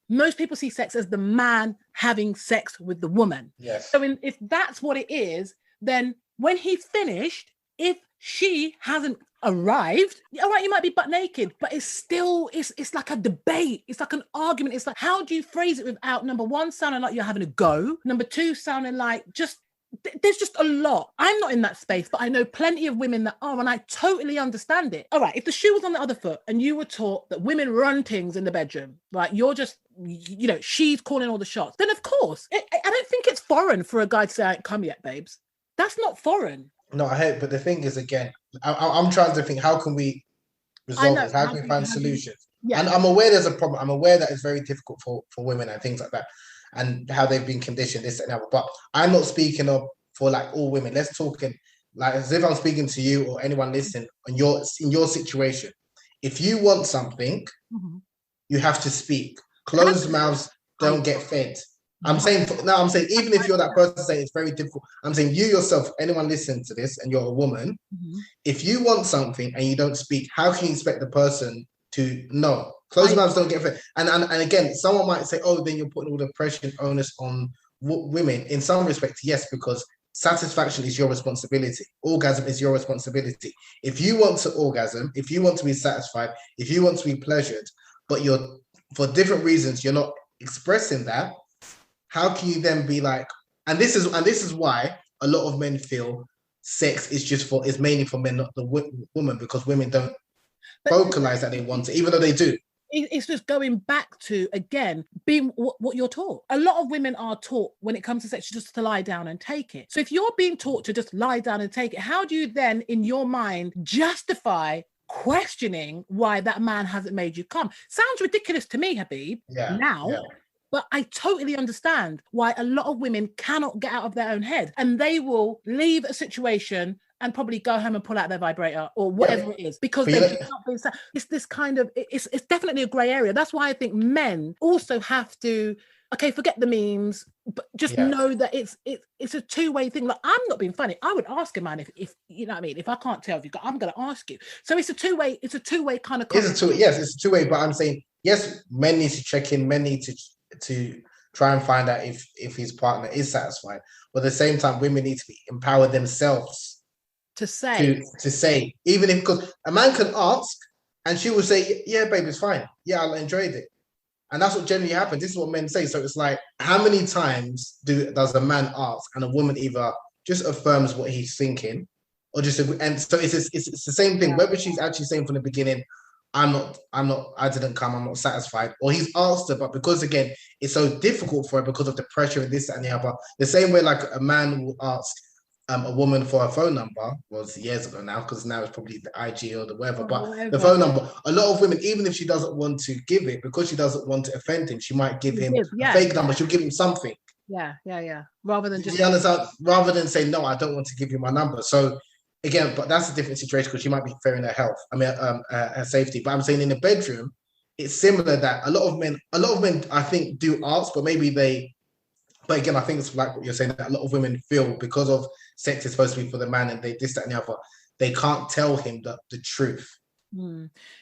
most people see sex as the man having sex with the woman.
Yes.
So if that's what it is, then when he's finished, if she hasn't arrived, all right, you might be butt naked, but it's still, it's like a debate. It's like an argument. It's like, how do you phrase it without, number one, sounding like you're having a go? Number two, sounding like there's just a lot. I'm not in that space, but I know plenty of women that are, and I totally understand it. All right, if the shoe was on the other foot and you were taught that women run things in the bedroom, like you're just, she's calling all the shots, then of course, I don't think it's foreign for a guy to say, I ain't come yet, babes. That's not foreign.
No, I hate, but the thing is, again, I'm trying to think, how can we resolve this? How can we find solutions? Yeah. And I'm aware there's a problem. I'm aware that it's very difficult for women and things like that, and how they've been conditioned, this and that. But I'm not speaking of for like all women. Let's talk like as if I'm speaking to you or anyone listening in your situation. If you want something, you have to speak. Closed mouths don't get fed. I'm saying even if you're that person saying it's very difficult, I'm saying you yourself, anyone listening to this and you're a woman, if you want something and you don't speak, how can you expect the person to know? Closed mouths don't get fed. And again, someone might say, oh, then you're putting all the pressure and onus on women. In some respects, yes, because satisfaction is your responsibility. Orgasm is your responsibility. If you want to orgasm, if you want to be satisfied, if you want to be pleasured, but for different reasons, you're not expressing that, how can you then be like, and this is why a lot of men feel sex is mainly for men, not the woman, because women don't vocalize that they want it, even though they do.
It's just going back to, again, being what you're taught. A lot of women are taught when it comes to sex just to lie down and take it. So if you're being taught to just lie down and take it, how do you then, in your mind, justify questioning why that man hasn't made you come? Sounds ridiculous to me, Habeeb. Yeah. But I totally understand why a lot of women cannot get out of their own head, and they will leave a situation and probably go home and pull out their vibrator or whatever it is, because it's this kind of, it's definitely a grey area. That's why I think men also have to, okay, forget the memes, but just know that it's a two-way thing. Like, I'm not being funny. I would ask a man if you know what I mean. If I can't tell if you got, I'm going to ask you. So it's a two-way kind of.
It's a two-way. But I'm saying, yes, men need to check in. Men need to try and find out if his partner is satisfied. But at the same time, women need to be empowered themselves
to say,
even if, because a man can ask and she will say, yeah, babe, it's fine. Yeah, I enjoyed it. And that's what generally happens. This is what men say. So it's like, how many times does a man ask and a woman either just affirms what he's thinking, or just, and so it's the same thing. Whether she's actually saying from the beginning, I didn't come, I'm not satisfied, or he's asked her, but because again, it's so difficult for her because of the pressure and this and the other. The same way like a man will ask, a woman for her phone number was years ago now, because now it's probably the IG or the whatever. But
whatever.
the phone number, a lot of women, even if she doesn't want to give it, because she doesn't want to offend him, she might give him a fake number. She'll give him something.
Yeah. Rather than just,
you understand? Rather than say, no, I don't want to give you my number. So again, but that's a different situation, because she might be fearing her health. I mean, her safety. But I'm saying in the bedroom, it's similar, that a lot of men, I think, do ask, but maybe they. But again, I think it's like what you're saying, that a lot of women feel, because of sex is supposed to be for the man, and they this, that, and the other, they can't tell him the truth.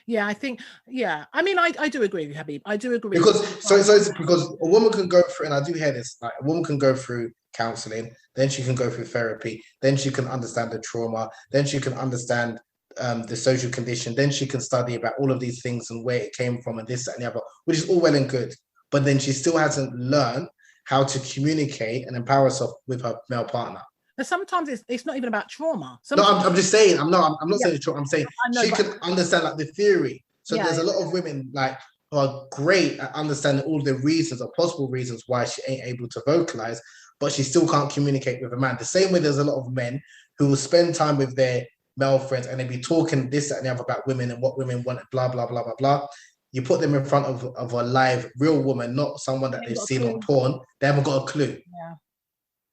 Yeah, I think, yeah. I mean, I do agree with you, Habeeb. I do agree.
Because it's because a woman can go through, and I do hear this, like a woman can go through counseling, then she can go through therapy, then she can understand the trauma, then she can understand the social condition, then she can study about all of these things and where it came from and this, that, and the other, which is all well and good. But then she still hasn't learned how to communicate and empower herself with her male partner.
But sometimes it's not even about trauma.
No, I'm just saying. I'm not saying it's trauma. I'm saying she can understand like the theory. So there's a lot of women like who are great at understanding all the reasons or possible reasons why she ain't able to vocalize, but she still can't communicate with a man. The same way there's a lot of men who will spend time with their male friends and they be talking this, that, and the other about women and what women want, blah, blah, blah, blah, blah. You put them in front of a live, real woman, not someone that they've seen on porn. They haven't got a clue.
Yeah.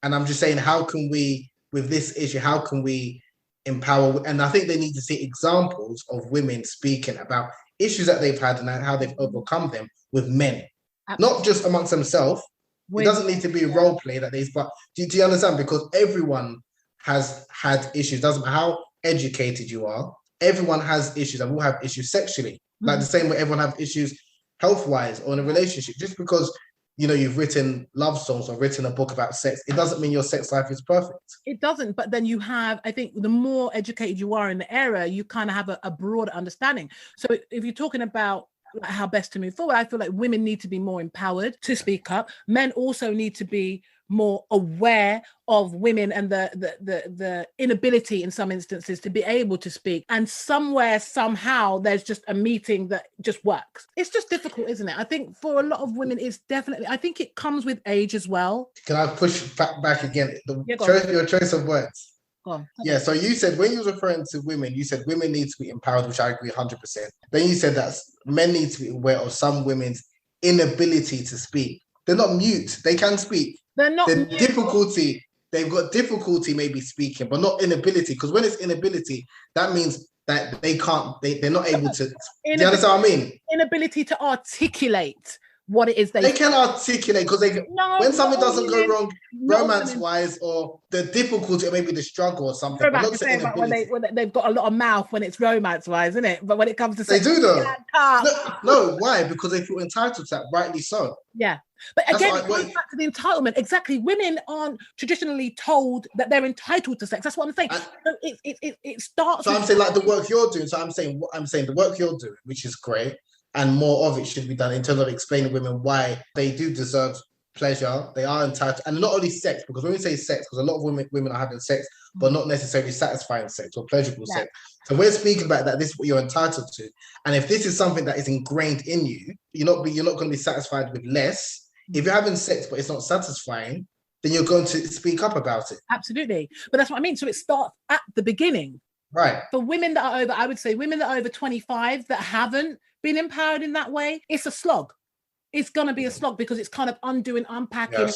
And I'm just saying, how can we, with this issue, how can we empower? And I think they need to see examples of women speaking about issues that they've had and how they've overcome them with men. Absolutely. Not just amongst themselves. It doesn't need to be a role play that they, but do you understand? Because everyone has had issues. Doesn't matter how educated you are. Everyone has issues and will have issues sexually. Like the same way everyone have issues health-wise or in a relationship. Just because, you know, you've written love songs or written a book about sex, it doesn't mean your sex life is perfect.
It doesn't. But then you have, I think, the more educated you are in the area, you kind of have a broader understanding. So if you're talking about how best to move forward, I feel like women need to be more empowered to speak up. Men also need to be more aware of women and the inability in some instances to be able to speak. And somewhere, somehow, there's just a meeting that just works. It's just difficult, isn't it? I think for a lot of women, it's definitely, I think it comes with age as well.
Can I push back again? Your choice of words. Yeah, so you said, when you were referring to women, you said women need to be empowered, which I agree 100%. Then you said that men need to be aware of some women's inability to speak. They're not mute. They can speak.
They're not
mute. Difficulty. They've got difficulty maybe speaking, but not inability. Because when it's inability, that means that they can't, they're not able to. Do you understand what I mean?
Inability to articulate what it is
they can articulate, because when something doesn't go wrong romance-wise, or the difficulty or maybe the struggle or something, but not
when they've got a lot of mouth when it's romance-wise, isn't it? But when it comes to
sex, they do though. No, why? Because they feel entitled to that, rightly so.
Yeah. But again, it goes back to the entitlement. Exactly. Women aren't traditionally told that they're entitled to sex. That's what I'm saying. So it starts.
So I'm saying, like, the work you're doing. So I'm saying the work you're doing, which is great, and more of it should be done in terms of explaining women why they do deserve pleasure. They are entitled, and not only sex, because when we say sex, because a lot of women are having sex, but not necessarily satisfying sex or pleasurable sex. So we're speaking about that. This is what you're entitled to, and if this is something that is ingrained in you, you're not going to be satisfied with less. If you're having sex but it's not satisfying, then you're going to speak up about it.
Absolutely, but that's what I mean. So it starts at the beginning.
Right.
For women that are over, I would say women that are over 25 that haven't been empowered in that way, it's a slog. It's going to be a slog, because it's kind of undoing, unpacking,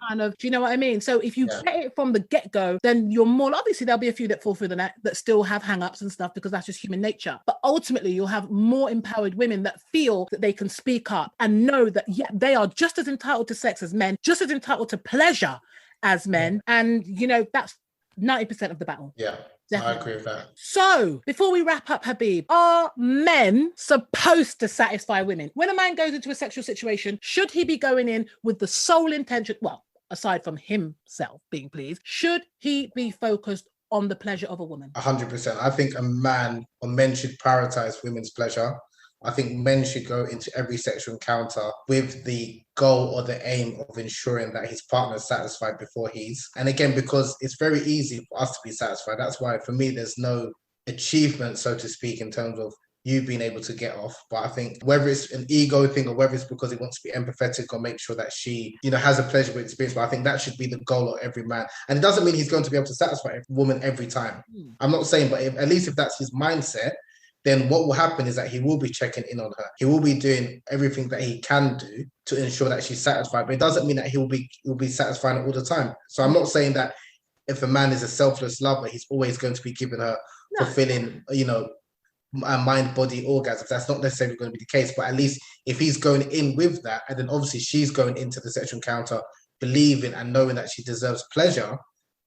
kind of, do you know what I mean? So if you get it from the get-go, then you're more, obviously there'll be a few that fall through the net that still have hang-ups and stuff, because that's just human nature. But ultimately you'll have more empowered women that feel that they can speak up and know that, they are just as entitled to sex as men, just as entitled to pleasure as men. And, you know, that's 90% of the battle.
Yeah. Definitely. I agree with that.
So, before we wrap up, Habeeb, are men supposed to satisfy women? When a man goes into a sexual situation, should he be going in with the sole intention, well, aside from himself being pleased, should he be focused on the pleasure of a woman?
100%. I think men should prioritize women's pleasure. I think men should go into every sexual encounter with the goal or the aim of ensuring that his partner is satisfied before he's. And again, because it's very easy for us to be satisfied. That's why, for me, there's no achievement, so to speak, in terms of, you being able to get off. But I think whether it's an ego thing or whether it's because he wants to be empathetic or make sure that she, has a pleasurable experience, but I think that should be the goal of every man. And it doesn't mean he's going to be able to satisfy a woman every time. I'm not saying, but at least if that's his mindset, then what will happen is that he will be checking in on her. He will be doing everything that he can do to ensure that she's satisfied. But it doesn't mean that he'll be satisfying all the time. So I'm not saying that if a man is a selfless lover, he's always going to be giving her fulfilling, mind-body orgasms. That's not necessarily going to be the case. But at least if he's going in with that, and then obviously she's going into the sexual encounter believing and knowing that she deserves pleasure,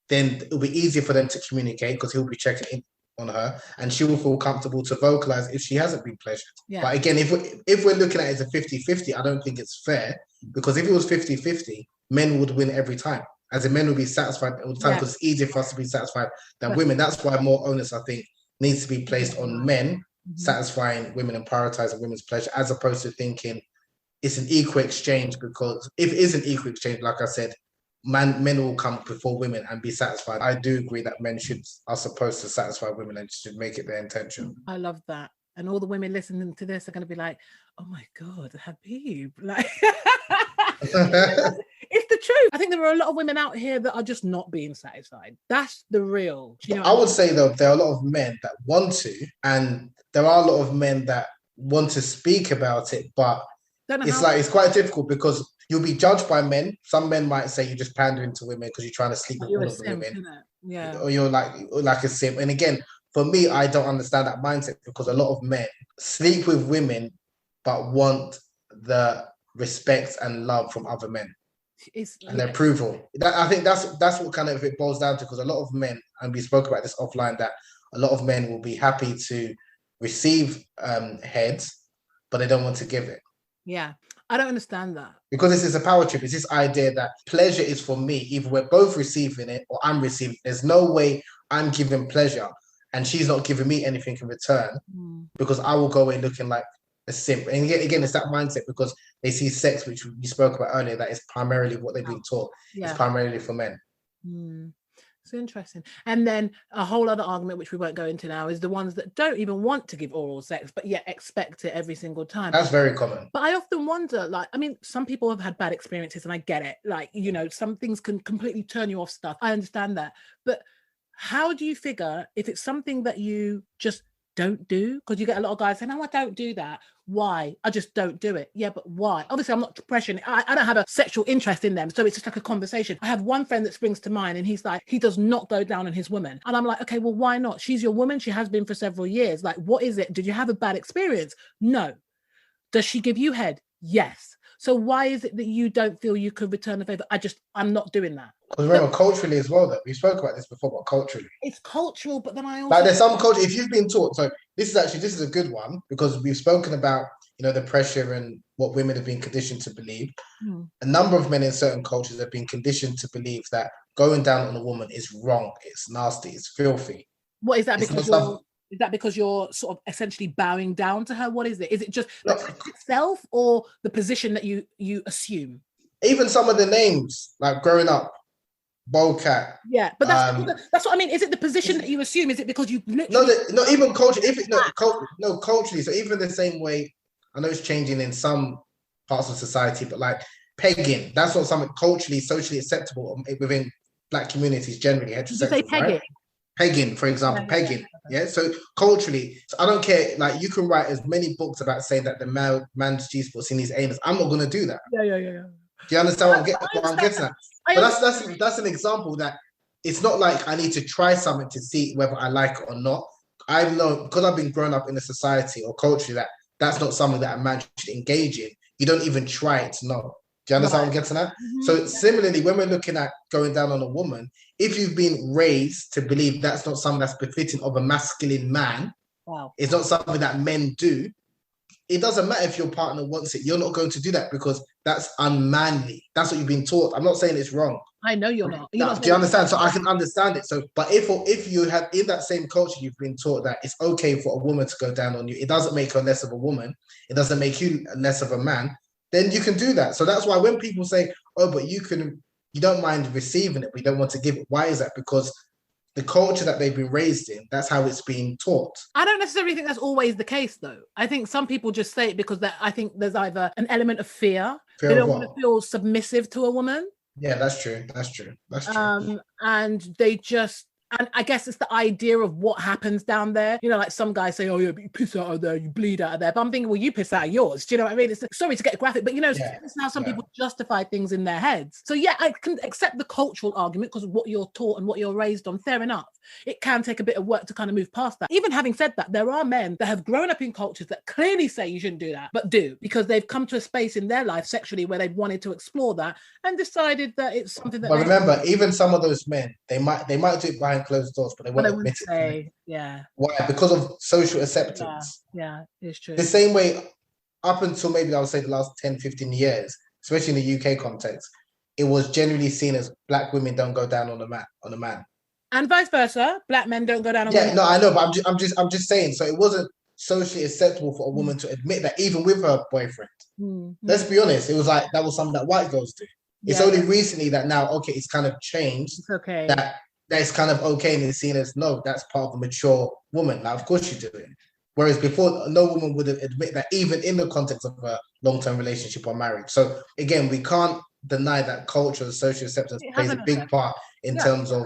then it'll be easier for them to communicate because he'll be checking in on her and she will feel comfortable to vocalize if she hasn't been pleasured. But again, if we're looking at it as a 50-50, I don't think it's fair, because if it was 50-50, men would win every time. As in, men will be satisfied all the time because it's easier for us to be satisfied than women. That's why more onus, I think, needs to be placed on men satisfying women and prioritizing women's pleasure, as opposed to thinking it's an equal exchange. Because if it is an equal exchange, like I said, men will come before women and be satisfied. I do agree that men are supposed to satisfy women and should make it their intention.
I love that. And all the women listening to this are going to be like, oh my God, Habeeb. Like, it's the truth. I think there are a lot of women out here that are just not being satisfied. That's the real.
I would say, though, there are a lot of men that want to, and there are a lot of men that want to speak about it, but it's quite difficult because you'll be judged by men. Some men might say you're just pandering to women because you're trying to sleep with all of the women. Yeah. Or you're like a simp. And again, for me, I don't understand that mindset, because a lot of men sleep with women but want the respect and love from other men and their approval. I think that's what kind of it boils down to, because a lot of men, and we spoke about this offline, that a lot of men will be happy to receive heads, but they don't want to give it.
Yeah, I don't understand that.
Because this is a power trip. It's this idea that pleasure is for me. Either we're both receiving it or I'm receiving it. There's no way I'm giving pleasure and she's not giving me anything in return, because I will go away looking like a simp. And again, it's that mindset, because they see sex, which we spoke about earlier, that is primarily what they've been taught. Yeah. It's primarily for men.
It's interesting. And then a whole other argument, which we won't go into now, is the ones that don't even want to give oral sex, but yet expect it every single time.
That's very common.
But I often wonder, some people have had bad experiences, and I get it. Some things can completely turn you off stuff. I understand that. But how do you figure if it's something that you just don't do? Because you get a lot of guys saying, no, I don't do that. Why? I just don't do it. Yeah, but why? Obviously, I'm not pressuring. I don't have a sexual interest in them. So it's just like a conversation. I have one friend that springs to mind, and he's like, he does not go down on his woman. And I'm like, okay, well, why not? She's your woman. She has been for several years. Like, what is it? Did you have a bad experience? No. Does she give you head? Yes. So why is it that you don't feel you could return the favor? I'm not doing that.
Because remember, culturally as well, that we spoke about this before, but culturally.
It's cultural, but then I also...
there's some culture, if you've been taught, so this is a good one, because we've spoken about, the pressure and what women have been conditioned to believe. A number of men in certain cultures have been conditioned to believe that going down on a woman is wrong, it's nasty, it's filthy.
What is that? Is that because you're sort of essentially bowing down to her? What is it? Is it just the act itself, or the position that you assume?
Even some of the names, like growing up, Bowcat.
Yeah, but that's what I mean. Is it the position that you assume? Is it because you literally...
No, even culture. Culturally. So even the same way, I know it's changing in some parts of society, but like pegging, that's not something culturally, socially acceptable within Black communities generally. Heterosexual. Did you say pegging? Right? Pegging, for example, pegging. Yeah. So culturally, I don't care. Like, you can write as many books about saying that the man's G-spot's in his anus. I'm not going to do that. Yeah. Do you understand what I'm getting at? But that's an example that it's not like I need to try something to see whether I like it or not. I know, because I've been grown up in a society or culture, that that's not something that a man should engage in. You don't even try it to know. Do you understand what I'm getting at? So similarly, when we're looking at going down on a woman, if you've been raised to believe that's not something that's befitting of a masculine man, it's not something that men do, it doesn't matter if your partner wants it. You're not going to do that because that's unmanly. That's what you've been taught. I'm not saying it's wrong.
I know you're not.
Do you understand? So I can understand it. So, but if you have in that same culture, you've been taught that it's okay for a woman to go down on you, it doesn't make her less of a woman. It doesn't make you less of a man. Then you can do that. So that's why when people say, "Oh, but you don't mind receiving it, but you don't want to give it," why is that? Because the culture that they've been raised in, that's how it's being taught.
I don't necessarily think that's always the case, though. I think some people just say it because I think there's either an element of fear. They don't want to feel submissive to a woman.
Yeah, that's true.
And they just, and I guess it's the idea of what happens down there. You know, like some guys say, oh, yeah, but you piss out of there, you bleed out of there. But I'm thinking, well, you piss out of yours. Do you know what I mean? It's, sorry to get graphic, but, you know, it's how some people justify things in their heads. So, yeah, I can accept the cultural argument because of what you're taught and what you're raised on. Fair enough. It can take a bit of work to kind of move past that. Even having said that, there are men that have grown up in cultures that clearly say you shouldn't do that, but do, because they've come to a space in their life sexually where they've wanted to explore that and decided that it's something that.
But remember, even some of those men, they might do it behind closed doors, but they won't admit it.
Yeah.
Why? Because of social acceptance.
Yeah, it's true.
The same way, up until maybe I would say the last 10, 15 years, especially in the UK context, it was generally seen as black women don't go down on a man.
And vice versa, black men don't go down on
women.
Yeah,
no, I know, but I'm just saying. So it wasn't socially acceptable for a woman to admit that, even with her boyfriend. Let's be honest, it was like that was something that white girls do. It's only recently that now, okay, it's kind of changed.
It's okay.
That's kind of okay, and it's seen as, no, that's part of a mature woman. Now, of course you do it. Whereas before, no woman would admit that, even in the context of a long-term relationship or marriage. So again, we can't deny that culture and social acceptance plays a big part in terms of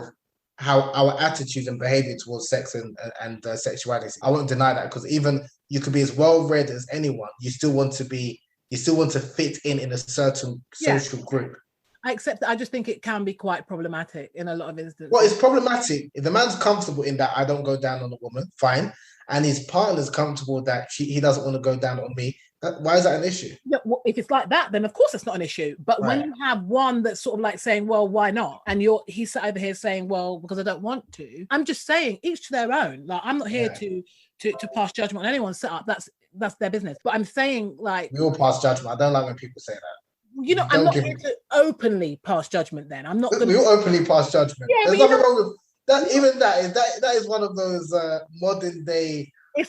how our attitudes and behavior towards sex and sexuality. I won't deny that, because even you could be as well-read as anyone, you still want to fit in a certain social group.
I accept that. I just think it can be quite problematic in a lot of instances.
Well, it's problematic. If the man's comfortable in that I don't go down on a woman, fine. And his partner's comfortable that he doesn't want to go down on me. Why is that an issue?
Yeah, well, if it's like that, then of course it's not an issue. But when you have one that's sort of like saying, well, why not? And he's sat over here saying, well, because I don't want to. I'm just saying, each to their own. Like, I'm not here to pass judgment on anyone's setup. That's their business. But I'm saying, like,
we all pass judgment. I don't like when people say that.
You know, I'm not here to openly pass judgment. Then I'm not going to.
We all openly pass judgment.
Yeah,
there's nothing wrong with that. Even that is one of those modern day. I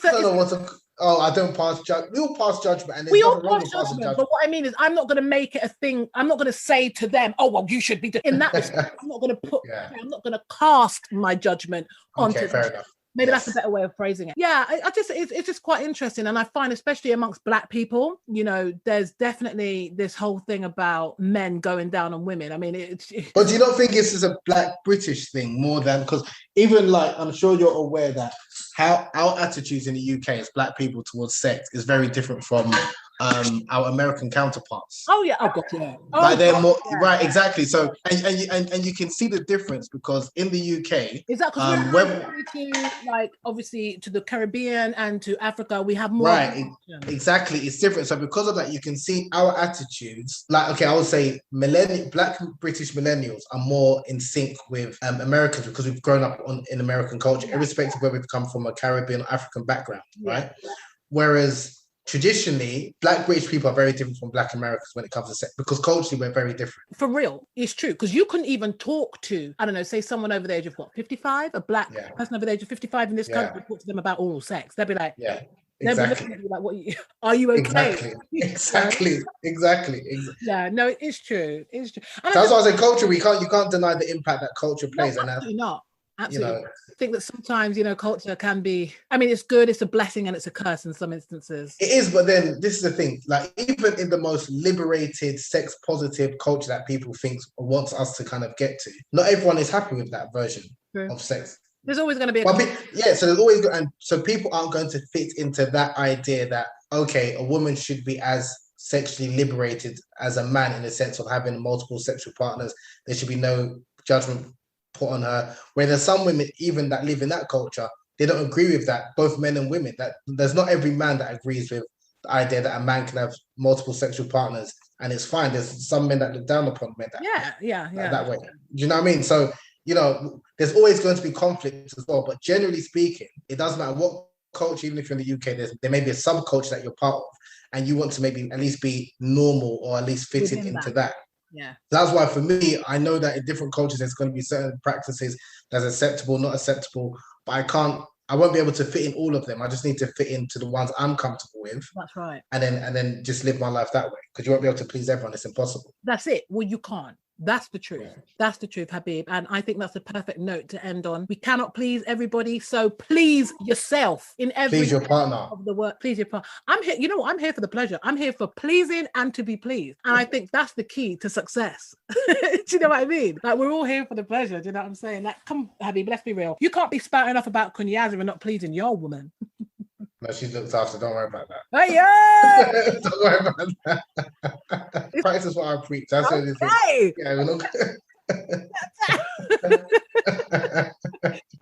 don't pass judgment. We all pass judgment, and we all pass judgment.
But what I mean is, I'm not going to make it a thing. I'm not going to say to them, "Oh, well, you should be doing." In that respect, I'm not going to put. I'm not going to cast my judgment onto.
Okay, fair enough.
Maybe that's a better way of phrasing it. Yeah, it's just quite interesting. And I find, especially amongst black people, you know, there's definitely this whole thing about men going down on women. I mean,
But do you not think this is a black British thing more than, because even like, I'm sure you're aware that how our attitudes in the UK as black people towards sex is very different from our American counterparts.
Oh yeah, oh god, yeah.
Like they're more right, exactly. So and you can see the difference, because in the UK,
is that because we're to, like, obviously to the Caribbean and to Africa, we have more.
Right, exactly. It's different. So because of that, you can see our attitudes. Like, okay, I would say black British millennials are more in sync with Americans, because we've grown up in American culture, irrespective of where we've come from, a Caribbean or African background, right? Whereas traditionally, black British people are very different from black Americans when it comes to sex, because culturally we're very different.
For real, it's true, because you couldn't even talk to, I don't know, say someone over the age of 55, a black person over the age of 55 in this country, talk to them about oral sex. They'd be like,
exactly.
Like, are you okay?
Exactly.
Yeah, no, it's true. It's true.
So that's why I say culture. You can't deny the impact that culture plays,
no, absolutely not. Absolutely. You know, I think that sometimes, you know, culture can be, I mean, it's good, it's a blessing, and it's a curse in some instances.
It is, but then this is the thing, like, even in the most liberated, sex positive culture that people think wants us to kind of get to, not everyone is happy with that version of sex.
There's always going to be
so there's always, and so people aren't going to fit into that idea that, okay, a woman should be as sexually liberated as a man, in the sense of having multiple sexual partners. There should be no judgment put on her. Where there's some women even that live in that culture, they don't agree with that, both men and women. That there's not every man that agrees with the idea that a man can have multiple sexual partners and it's fine. There's some men that look down upon men that way. Do you know what I mean? So, you know, there's always going to be conflict as well, but generally speaking, it doesn't matter what culture. Even if you're in the UK, there may be a subculture that you're part of, and you want to maybe at least be normal, or at least fit into that.
Yeah.
That's why for me, I know that in different cultures, there's going to be certain practices that's acceptable, not acceptable, but I won't be able to fit in all of them. I just need to fit into the ones I'm comfortable with.
That's right.
And then just live my life that way, because you won't be able to please everyone. It's impossible.
That's it. Well, you can't. That's the truth.
Yeah.
That's the truth, Habeeb. And I think that's a perfect note to end on. We cannot please everybody, so please yourself in every
Please your partner.
of the work. Please your partner. I'm here. You know what? I'm here for the pleasure. I'm here for pleasing and to be pleased. And I think that's the key to success. Do you know what I mean? Like, we're all here for the pleasure. Do you know what I'm saying? Like, come, Habeeb, let's be real. You can't be spouting off about Kunyaza and not pleasing your woman.
No, she's looked after. Don't worry about that.
Hey, yeah!
Don't worry about that. Practice what I preach. That's the only thing. Yeah, we're not.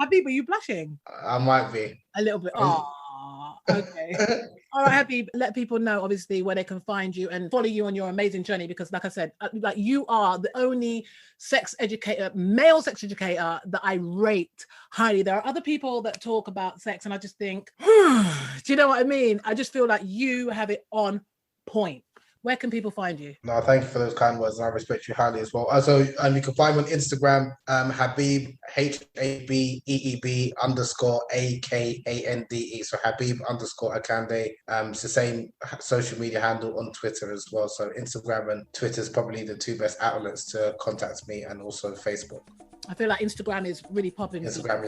Habeeb, are you blushing?
I might be.
A little bit. Oh, okay. All right, Habeeb, let people know, obviously, where they can find you and follow you on your amazing journey, because like I said, like, you are the only sex educator, male sex educator that I rate highly. There are other people that talk about sex and I just think, do you know what I mean? I just feel like you have it on point. Where can people find you?
No, thank you for those kind words, and I respect you highly as well. Also, you can find me on Instagram, Habeeb, HABEEB _AKANDE. So Habeeb _Akande. It's the same social media handle on Twitter as well. So Instagram and Twitter is probably the two best outlets to contact me, and also Facebook.
I feel like Instagram is really popping.
Instagram,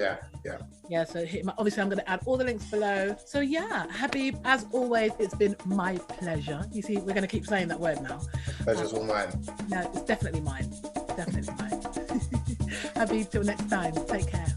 yeah. So
obviously, I'm going to add all the links below. So yeah, Habeeb, as always, it's been my pleasure. You see, we're going to keep saying that word now.
Pleasure's all mine.
No, it's definitely mine. Definitely mine. Habeeb, till next time. Take care.